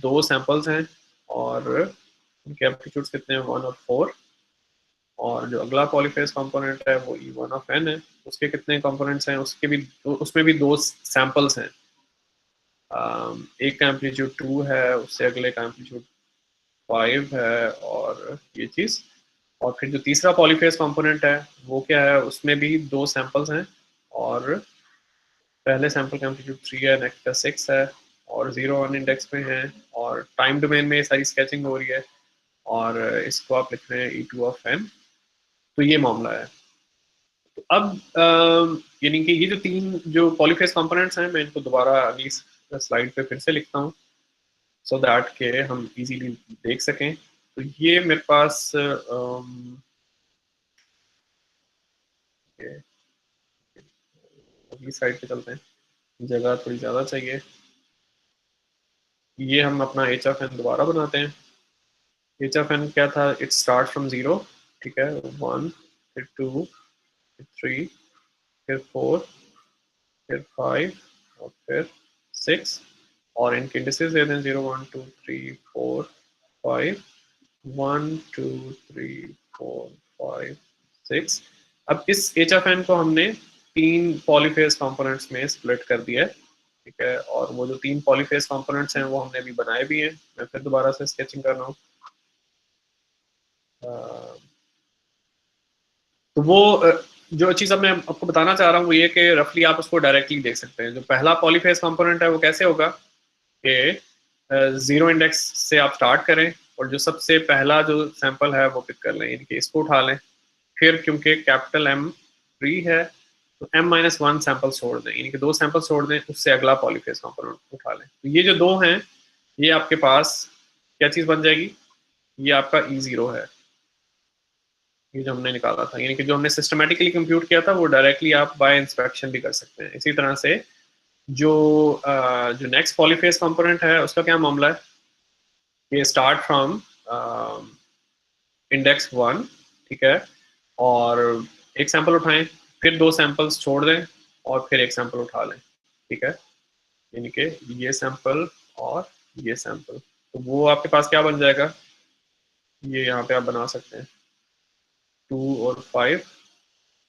Speaker 1: 2 सैंपल्स हैं और उनके एम्पलीट्यूड्स कितने हैं, 1 और 4। और जो अगला पॉलीफेज कंपोनेंट है वो E1 ऑफ n है, उसके कितने कंपोनेंट्स हैं, उसमें भी 2 सैंपल्स हैं, एक का एम्पलीट्यूड 2 है, उससे अगले का एम्पलीट्यूड 5 है, और ये चीज़। और फिर जो तीसरा पॉलीफेज कंपोनेंट है वो क्या है, उसमें भी 2 सैंपल्स हैं, और पहले सैंपल का एम्पलीट्यूड 3 है, नेक्स्ट का 6 है, और 0 1 इंडेक्स में है, और टाइम डोमेन में सारी स्केचिंग हो रही है, और इसको आप लिख रहे हैं E2 ऑफ n। तो ये मामला है। तो अब यानी कि ये जो 3 जो पॉलीफेज कंपोनेंट्स हैं, मैं इनको दोबारा अगली स्लाइड पे फिर से लिखता हूँ सो दैट के हम इजीली देख सकें। तो ये मेरे पास अगली स्लाइड पे चलते हैं, जगह थोड़ी ज़्यादा चाहिए। ये हम अपना एच ऑफ एन दोबारा बनाते हैं। एच ऑफ एन क्या था, इट स्टार्ट फ्रॉम 0, ठीक है, 1 फिर 2 फिर 3 फिर 4 फिर 5 और फिर 6, और इनके इंडिसेस दे दें 0 1 2 3 4 5, 1 2 3 4 5 6। अब इस एच ऑफ एन को हमने 3 पॉलीफेज कंपोनेंट्स में स्प्लिट कर दिया है, ठीक है, और वो जो 3 पॉलीफेज कंपोनेंट्स हैं वो हमने अभी बनाए भी हैं। मैं फिर दोबारा से स्केचिंग कर रहा हूँ। तो वो जो चीज़ अब मैं आपको बताना चाह रहा हूँ वो ये कि रफली आप उसको डायरेक्टली देख सकते हैं। जो पहला पॉलीफेज कंपोनेंट है वो कैसे होगा कि 0 इंडेक्स से आप स्टार्ट करें, और जो सबसे पहला जो सैंपल है वो पिक कर लें, यानी कि इसको उठा लें। फिर क्योंकि कैपिटल M फ्री है तो M-1 सैंपल छोड़ दें, यानी कि 2 सैंपल छोड़ दें, उससे अगला पॉलीफेज कंपोनेंट उठा लें। तो ये जो 2 हैं ये आपके पास क्या चीज़ बन जाएगी, ये आपका E0 है, ये जो हमने निकाला था, यानी कि जो हमने सिस्टमेटिकली कंप्यूट किया था वो डायरेक्टली आप बाय इंस्पेक्शन भी कर सकते हैं। इसी तरह से जो जो नेक्स्ट पॉलीफेज कंपोनेंट है उसका क्या मामला है, ये स्टार्ट फ्रॉम इंडेक्स 1, ठीक है, और एक सैंपल उठाएं, फिर 2 सैंपल्स छोड़ दें, और फिर एक सैंपल उठा लें, ठीक है, यानी कि ये सैंपल और ये सैंपल। तो वो आपके पास क्या बन जाएगा, ये यहाँ पे आप बना सकते हैं 2 और 5,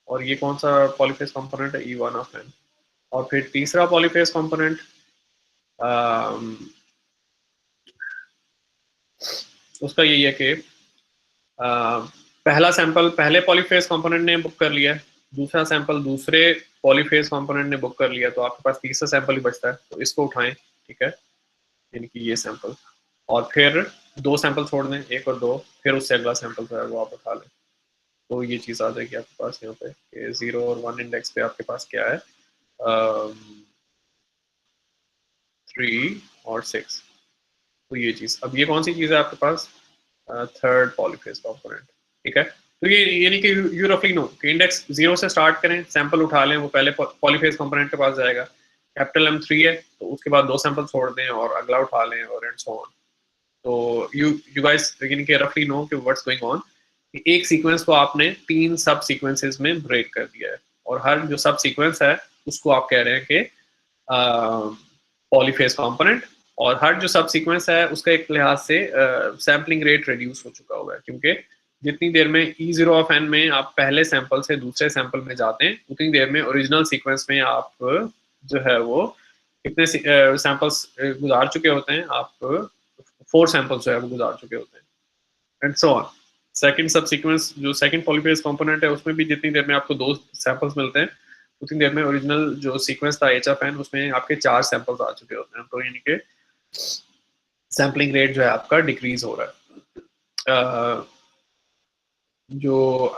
Speaker 1: और ये कौन सा पॉलीफेज कंपोनेंट है, E1 ऑफ n। और फिर तीसरा पॉलीफेज कंपोनेंट उसका यही है कि पहला सैंपल पहले पॉलीफेज कंपोनेंट ने बुक कर लिया है, दूसरा सैंपल दूसरे पॉलीफेज कंपोनेंट ने बुक कर लिया, तो आपके पास तीसरा सैंपल ही बचता है, तो इसको उठाएं, ठीक है, यानी कि ये सैंपल, और फिर 2 सैंपल छोड़ दें, 1 और 2, फिर उससे अगला सैंपल जो है वो आप उठा लें। तो ये चीज़ आ जाएगी आपके पास यहाँ पे कि 0 और 1 इंडेक्स पे आपके पास क्या है, 3 और 6। तो ये चीज़, अब ये कौन सी चीज़ है आपके पास, थर्ड पॉलीफेज कंपोनेंट, ठीक है। तो ये यानी कि यू रफली नो कि इंडेक्स 0 से स्टार्ट करें, सैंपल उठा लें, वो पहले पॉलीफेज कंपोनेंट के पास जाएगा, कैपिटल M 3 है तो उसके बाद 2 सैंपल छोड़ दें और अगला उठा लें, और एंड सो ऑन। तो यू गाइस यानी कि रफली नो कि व्हाट्स गोइंग ऑन, एक सीक्वेंस को आपने 3 सब सीक्वेंसेस में ब्रेक कर दिया है, और हर जो सब सीक्वेंस है उसको आप कह रहे हैं कि पॉलीफेज कंपोनेंट, और हर जो सब सीक्वेंस है उसका एक लिहाज से सैम्पलिंग रेट रिड्यूस हो चुका हुआ है, क्योंकि जितनी देर में E0 ऑफ n में आप पहले सैंपल से दूसरे सैंपल में जाते हैं, उतनी देर में ओरिजिनल सीक्वेंस में आप जो है वो कितने सैंपल्स गुजार चुके होते हैं, आप 4 सैंपल्स जो है वो गुजार चुके होते हैं, एंड सो ऑन। सेकंड सब सीक्वेंस जो सेकंड पॉलीफेज कंपोनेंट है उसमें भी जितनी देर में आपको 2 सैंपल्स मिलते हैं, उतनी देर में ओरिजिनल जो सीक्वेंस था H ऑफ n उसमें आपके 4 सैंपल्स आ चुके होते हैं, तो यानी कि सैम्पलिंग रेट जो है आपका डिक्रीज हो रहा है। जो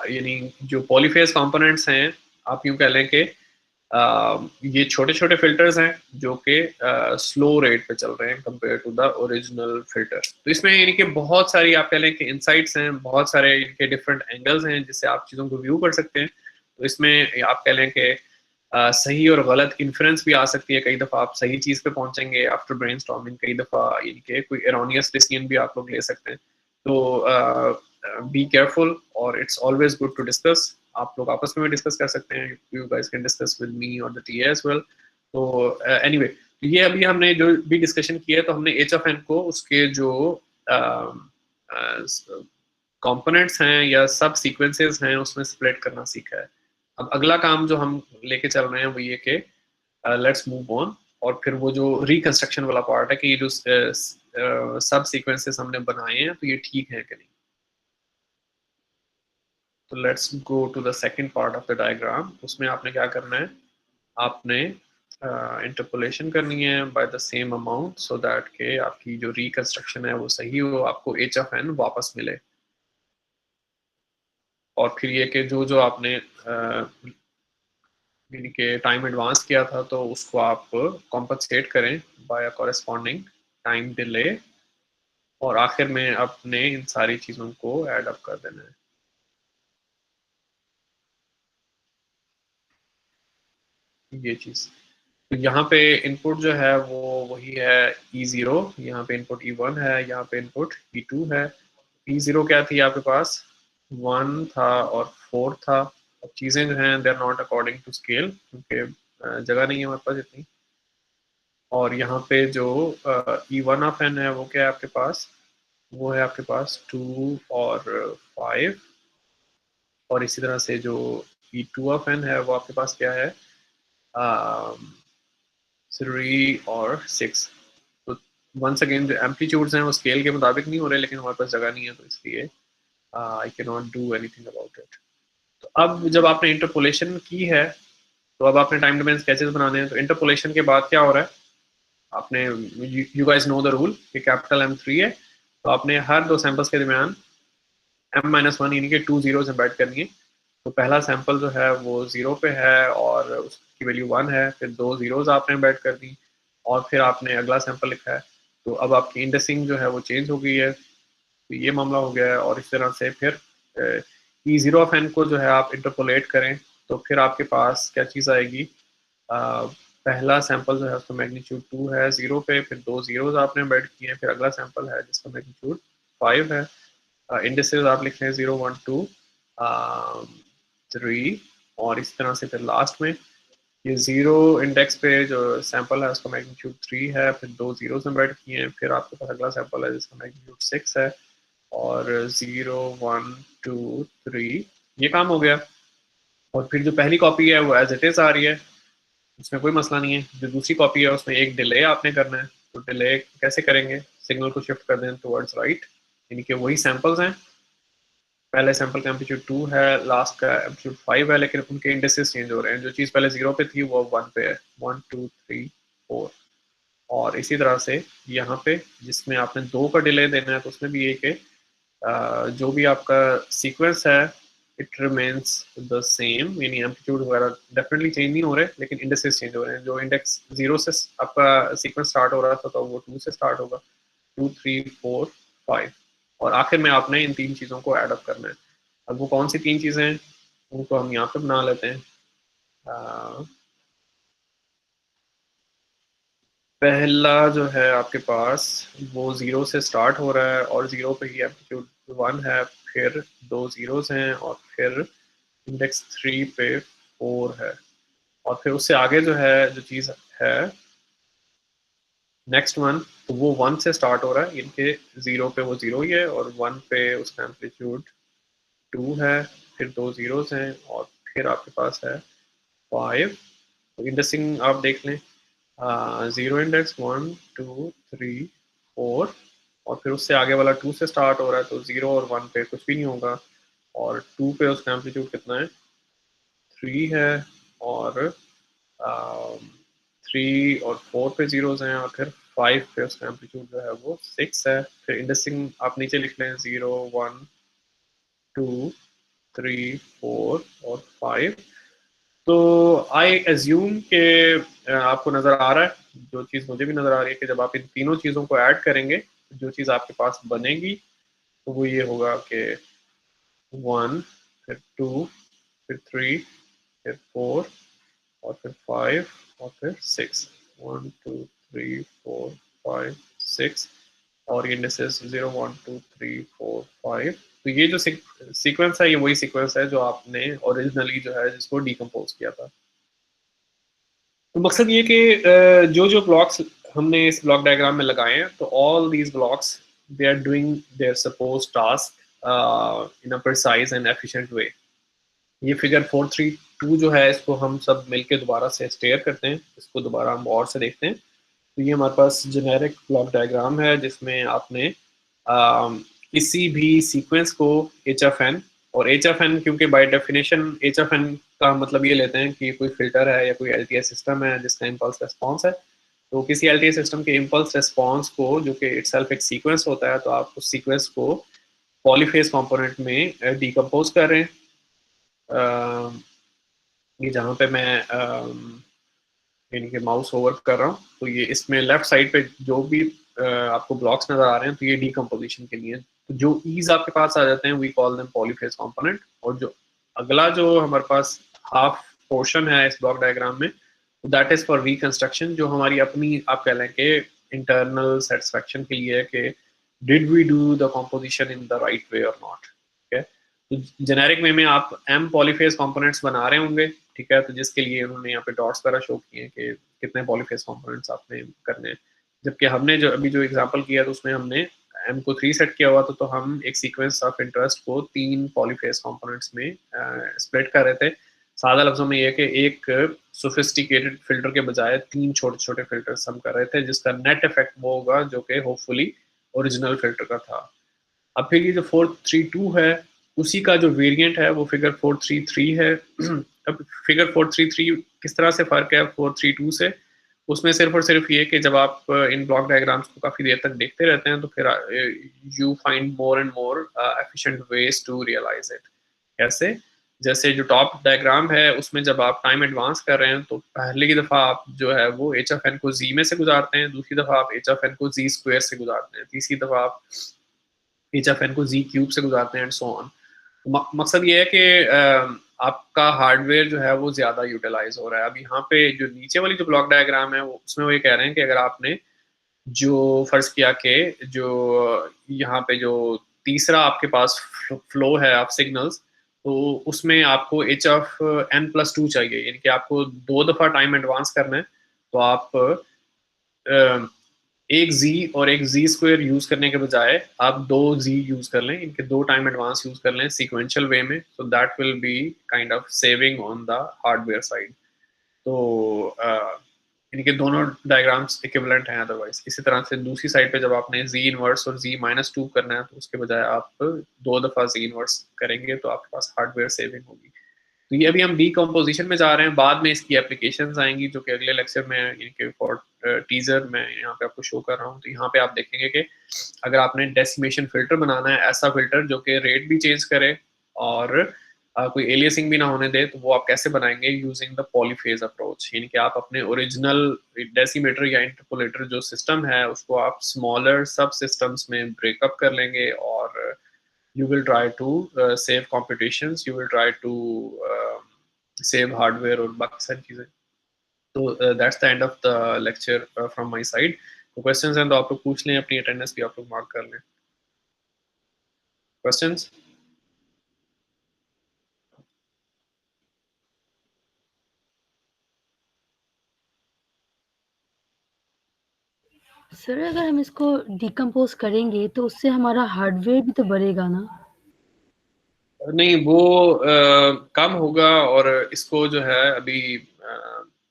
Speaker 1: यानी जो पॉलीफेज कंपोनेंट्स हैं, आप यूं कह लें कि ये छोटे छोटे फिल्टर्स हैं जो कि स्लो रेट पे चल रहे हैं compare to the original filter. तो इसमें यानी कि बहुत सारी आप कह लें कि इनसाइट्स हैं, बहुत सारे इनके डिफरेंट एंगल्स हैं जिससे आप चीज़ों को व्यू कर सकते हैं। तो इसमें आप कह लें कि सही और गलत इन्फ्रेंस भी आ सकती है, कई दफ़ा आप सही चीज़ पे पहुंचेंगे आफ्टर ब्रेनस्टॉर्मिंग, कई दफ़ा यानी कि कोई एरोनियस डिसीजन भी आप लोग ले सकते हैं। तो बी केयरफुल, और it's always good to discuss. आप लोग आपस में भी डिस्कस कर सकते हैं, you guys can discuss with me और द टीए एज वेल। तो एनीवे ये अभी हमने जो भी डिस्कशन किया है, तो हमने H ऑफ n को उसके जो कंपोनेंट्स हैं या सब सीक्वेंसेस हैं उसमें स्प्लिट करना सीखा है। अब अगला काम जो हम लेके चल रहे हैं वो ये कि लेट्स मूव ऑन, और फिर वो जो रिकंस्ट्रक्शन वाला पार्ट है कि ये जो सब सीक्वेंसेस हमने बनाए हैं तो ये ठीक है कि नहीं। तो let's go to the second part of the diagram. उसमें आपने क्या करना है, आपने इंटरपोलेशन करनी है by the same amount, so that के आपकी जो रिकंस्ट्रक्शन है वो सही हो, आपको H ऑफ n वापस मिले। और फिर ये कि जो जो आपने यानी कि टाइम एडवांस किया था तो उसको आप कॉम्पनसेट करें बाय कॉरेस्पॉन्डिंग टाइम डिले, और आखिर में अपने इन सारी चीज़ों को ऐड अप कर देना है। ये चीज़, तो यहाँ पे इनपुट जो है वो वही है E0, यहाँ पे इनपुट E1 है, यहाँ पे इनपुट E2 है। E0 क्या थी आपके पास, 1 था और 4 था। अब चीज़ें जो हैं they are not according to scale, क्योंकि जगह नहीं है हमारे पास इतनी। और यहाँ पे जो E1 ऑफ n है वो क्या है आपके पास, वो है आपके पास 2 और 5, और इसी तरह से जो E2 ऑफ n है वो आपके पास क्या है, 3 और 6। तो वंस अगेन जो एम्पलीट्यूड्स हैं वो स्केल के मुताबिक नहीं हो रहे, लेकिन हमारे पास जगह नहीं है, तो इसलिए I can not do anything about it. तो अब जब आपने इंटरपोलेशन की है, तो अब आपने टाइम डोमेन स्केचेस बनाने हैं। तो इंटरपोलेशन के बाद क्या हो रहा है, आपने you guys know the rule कि कैपिटल M3 है, तो आपने हर 2 सैंपल्स के दरमियान M-1 यानी कि 2 जीरोस एम्बेड करनी है। तो पहला सैंपल जो है वो 0 पे है और उसकी वैल्यू 1 है, फिर 2 जीरोस आपने एम्बेड कर दी, और फिर आपने अगला सैंपल लिखा है। तो अब आपकी इंडेक्सिंग जो है वो चेंज हो गई है, तो ये मामला हो गया है। और इस तरह से फिर E0 ऑफ n को जो है आप इंटरपोलेट करें, तो फिर आपके पास क्या चीज़ आएगी, पहला सैंपल जो है उसका मैग्नीट्यूड 2 है 0 पे, फिर 2 जीरोस आपने एम्बेड किए हैं, फिर अगला सैंपल है जिसका मैग्नीट्यूड 5 है। इंडिसेस आप लिख हैं 0 1 2 3, और इस तरह से फिर लास्ट में ये 0 इंडेक्स पे जो सैंपल है उसका मैग्नीट्यूड 3 है, फिर 2 जीरोस एम्बेड किए हैं, फिर आपके पास अगला सैंपल है जिसका मैग्नीट्यूड 6 है, और 0 1 2 3 ये काम हो गया। और फिर जो पहली कॉपी है वो एज इट इज आ रही है, उसमें कोई मसला नहीं है। जो दूसरी कॉपी है उसमें एक डिले आपने करना है, तो डिले कैसे करेंगे, सिग्नल को शिफ्ट कर दें टुवर्ड्स राइट, यानी कि वही सैंपल्स हैं। पहले सैंपल का एम्पलीट्यूड 2 है, लास्ट का एम्पलीट्यूड 5 है, लेकिन उनके इंडेक्सेस चेंज हो रहे हैं। जो चीज़ पहले 0 पे थी वो 1 पे है, 1 2 3 4। और इसी तरह से यहाँ पे जिसमें आपने 2 का डिले देना है, तो उसमें भी एक है जो भी आपका सीक्वेंस है इट रिमेन्स द सेम, यानी एम्पलीट्यूड वगैरह डेफिनेटली चेंज नहीं हो रहे, लेकिन इंडेक्सेस चेंज हो रहे हैं। जो इंडेक्स 0 से आपका सीक्वेंस स्टार्ट हो रहा था तो वो 2 से स्टार्ट होगा, 2 3 4 5, और आखिर में आपने इन 3 चीज़ों को ऐड अप करना है। अब वो कौन सी 3 चीज़ें हैं उनको हम यहाँ पे बना लेते हैं। पहला जो है आपके पास वो 0 से स्टार्ट हो रहा है और 0 पे ही एम्पलीट्यूड 1 है, फिर 2 जीरोस हैं, और फिर इंडेक्स 3 पे 4 है, और फिर उससे आगे जो है जो चीज़ है नेक्स्ट वन, तो वो 1 से स्टार्ट हो रहा है, इनके 0 पे वो 0 ही है और 1 पे उसका एम्पलीट्यूड 2 है, फिर 2 जीरोस हैं और फिर आपके पास है 5। तो इंडेक्सिंग आप देख लें, 0 इंडेक्स 1 2 3 4 और फिर उससे आगे वाला 2 से स्टार्ट हो रहा है, तो 0 और 1 पे कुछ भी नहीं होगा और 2 पे उसका एम्पलीट्यूड कितना है, 3 है और 3 और 4 पे जीरोस हैं और फिर 5 पे उसका एम्पलीट्यूड जो है वो 6 है। फिर इंडेक्सिंग आप नीचे लिख लें, 0 1 2 3 4 और 5। तो आई एज्यूम के आपको नज़र आ रहा है, जो चीज़ मुझे भी नज़र आ रही है कि जब आप इन तीनों चीज़ों को ऐड करेंगे, जो चीज़ आपके पास बनेगी तो वो ये होगा कि 1 फिर 2 फिर 3 फिर 4 और फिर 5 और फिर 6, 1 2 3 4 5 6 और ये इंडेक्सेस 0 1 2 3 4 5। तो ये जो सीक्वेंस है ये वही सीक्वेंस है जो आपने ओरिजिनली जो है जिसको डिकम्पोज किया था। तो मकसद ये कि जो जो ब्लॉक्स हमने इस ब्लॉक डायग्राम में लगाए हैं, तो all these blocks they are doing their suppose task in a precise and efficient way. ये फिगर 432 जो है इसको हम सब मिलके दोबारा से स्टेयर करते हैं, इसको दोबारा हम और से देखते हैं। तो ये हमारे पास जेनेरिक ब्लॉक डायग्राम है जिसमें आपने किसी भी सीक्वेंस को एच एफ एन, और एच एफ एन क्योंकि by definition H F N का मतलब ये लेते हैं कि कोई फिल्टर है या कोई एल टी एस सिस्टम है जिसका इम्पल्स रेस्पॉन्स है। तो किसी एल टी एस सिस्टम के इम्पल्स रेस्पॉन्स को जो कि इटसेल्फ एक सीक्वेंस होता है, तो आप उस सीक्वेंस को पॉलीफेज कंपोनेंट में डिकम्पोज कर रहे हैं। ये जहाँ पे मैं यानी कि माउस ओवर कर रहा हूँ, तो ये इसमें लेफ्ट साइड पे जो भी आपको ब्लॉक्स नजर आ रहे हैं, तो ये डीकम्पोजिशन के लिए। तो जो ईज आपके पास आ जाते हैं we call them polyphase component, और जो अगला जो हमारे पास हाफ पोर्शन है इस ब्लॉक डायग्राम में, दैट इज फॉर रिकंस्ट्रक्शन, जो हमारी अपनी आप कह लें कि इंटरनल सेटिस्फेक्शन के लिए कि did we do the composition in the right way और नॉट। ठीक है, तो जेनेरिक वे में आप एम पॉलीफेज कंपोनेंट्स बना रहे होंगे, ठीक है, तो जिसके लिए उन्होंने यहाँ पे डॉट्स वगैरह शो किए हैं कि कितने पॉलीफेज कंपोनेंट्स आपने करने हैं। जबकि हमने जो अभी जो एग्जांपल किया तो उसमें हमने एम को 3 सेट किया हुआ था, तो हम एक सीक्वेंस ऑफ इंटरेस्ट को 3 पॉलीफेज कंपोनेंट्स में स्प्लिट कर रहे थे। सादा लफ्जों में ये कि एक सोफिस्टिकेटेड फिल्टर के बजाय 3 छोटे छोटे फिल्टर्स हम कर रहे थे, जिसका नेट इफेक्ट वो होगा जो कि होपफुली ओरिजिनल फिल्टर का था। अब फिर ये जो 432 है उसी का जो वेरिएंट है वो फिगर 433 है। अब फिगर 433 किस तरह से फ़र्क है 432 से, उसमें सिर्फ और सिर्फ ये कि जब आप इन ब्लॉक डायग्राम्स को काफ़ी देर तक देखते रहते हैं तो फिर you find more and more efficient ways to realize it. कैसे? जैसे जो टॉप डायग्राम है उसमें जब आप टाइम एडवांस कर रहे हैं तो पहली की दफ़ा आप जो है वो एच एफ एन को जी में से गुजारते हैं, दूसरी दफ़ा आप एच एफ एन को जी स्क्वायर से गुजारते हैं, तीसरी दफ़ा आप एच एफ एन को जी क्यूब से गुजारते हैं एंड सो ऑन। मकसद ये है कि आपका हार्डवेयर जो है वो ज़्यादा यूटिलाइज हो रहा है। अब यहाँ पे जो नीचे वाली जो ब्लॉक डायग्राम है उसमें वो ये कह रहे हैं कि अगर आपने जो फर्ज किया कि जो यहाँ पे जो तीसरा आपके पास फ्लो है आप सिग्नल्स, तो उसमें आपको एच एफ एन प्लस 2 चाहिए, यानी कि आपको 2 दफ़ा टाइम एडवांस करना है। तो आप एक जी और एक जी स्क्वायर यूज करने के बजाय आप 2 जी यूज कर लें, इनके 2 टाइम एडवांस यूज कर लें सीक्वेंशियल वे में, so that will B kind of saving on the hardware side. तो इनके दोनों डायग्राम्स इक्विवेलेंट हैं अदरवाइज। इसी तरह से दूसरी साइड पे जब आपने जी इनवर्स और जी माइनस 2 करना है, तो उसके बजाय आप 2 दफ़ा जी इनवर्स करेंगे तो आपके पास हार्डवेयर सेविंग होगी। तो ये अभी हम डीकम्पोजिशन में जा रहे हैं, बाद में इसकी एप्लीकेशंस आएंगी जो कि अगले लेक्चर में इनके फॉर टीजर मैं यहाँ पे आपको शो कर रहा हूँ। तो यहाँ पे आप देखेंगे कि अगर आपने डेसिमेशन फिल्टर बनाना है, ऐसा फिल्टर जो कि रेट भी चेंज करे और कोई एलियसिंग भी ना होने दे, तो वो आप कैसे बनाएंगे यूजिंग द पॉलीफेज अप्रोच, यानी कि आप अपने ओरिजिनल डेसीमीटर या इंटरपोलेटर जो सिस्टम है उसको आप स्मॉलर सब सिस्टम्स में ब्रेकअप कर लेंगे और you will try to save computations, you will try to save hardware और बाकी सारी चीजें। तो that's the end of the lecture from my side। तो questions हैं तो आप लोग पूछ लें, अपनी अटेंडेंस भी आप लोग मार्क कर लें। questions?
Speaker 4: सर अगर हम इसको डिकम्पोज करेंगे तो उससे हमारा हार्डवेयर भी तो बढ़ेगा ना?
Speaker 1: नहीं, वो कम होगा। और इसको जो है अभी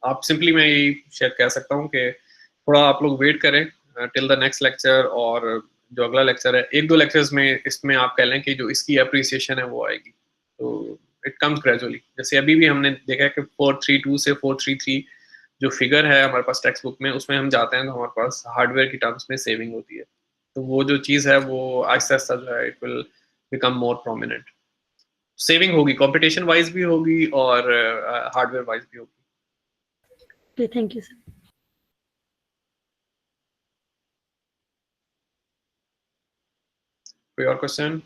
Speaker 1: आप सिंपली, मैं यही शायद कह सकता हूँ कि थोड़ा आप लोग वेट करें टिल द नेक्स्ट लेक्चर, और जो अगला लेक्चर है, एक दो लेक्चर्स में इसमें आप कह लें कि जो इसकी अप्रिसिएशन है वो आएगी। तो इट कम्स ग्रेजुअली। जैसे अभी भी हमने देखा है कि 432 से 433 जो फिगर है हमारे पास टेक्स्ट बुक में, उसमें हम जाते हैं तो हमारे पास हार्डवेयर की टर्म्स में सेविंग होती है। तो वो जो चीज़ है वो आहिस्ता आहिस्ता जो है it will become more prominent. Saving होगी, कंपटीशन वाइज भी होगी और हार्डवेयर वाइज भी होगी।
Speaker 4: Okay, thank you sir.
Speaker 1: कोई और question?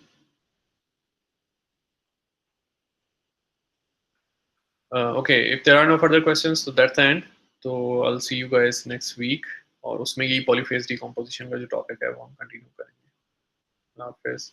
Speaker 1: Okay, if there are no further questions, so that's the end. तो I'll see you guys next week, और उसमें यही पॉलीफेज डिकम्पोजिशन का जो टॉपिक है वो हम कंटिन्यू करेंगे। अल्लाह हाफिज़।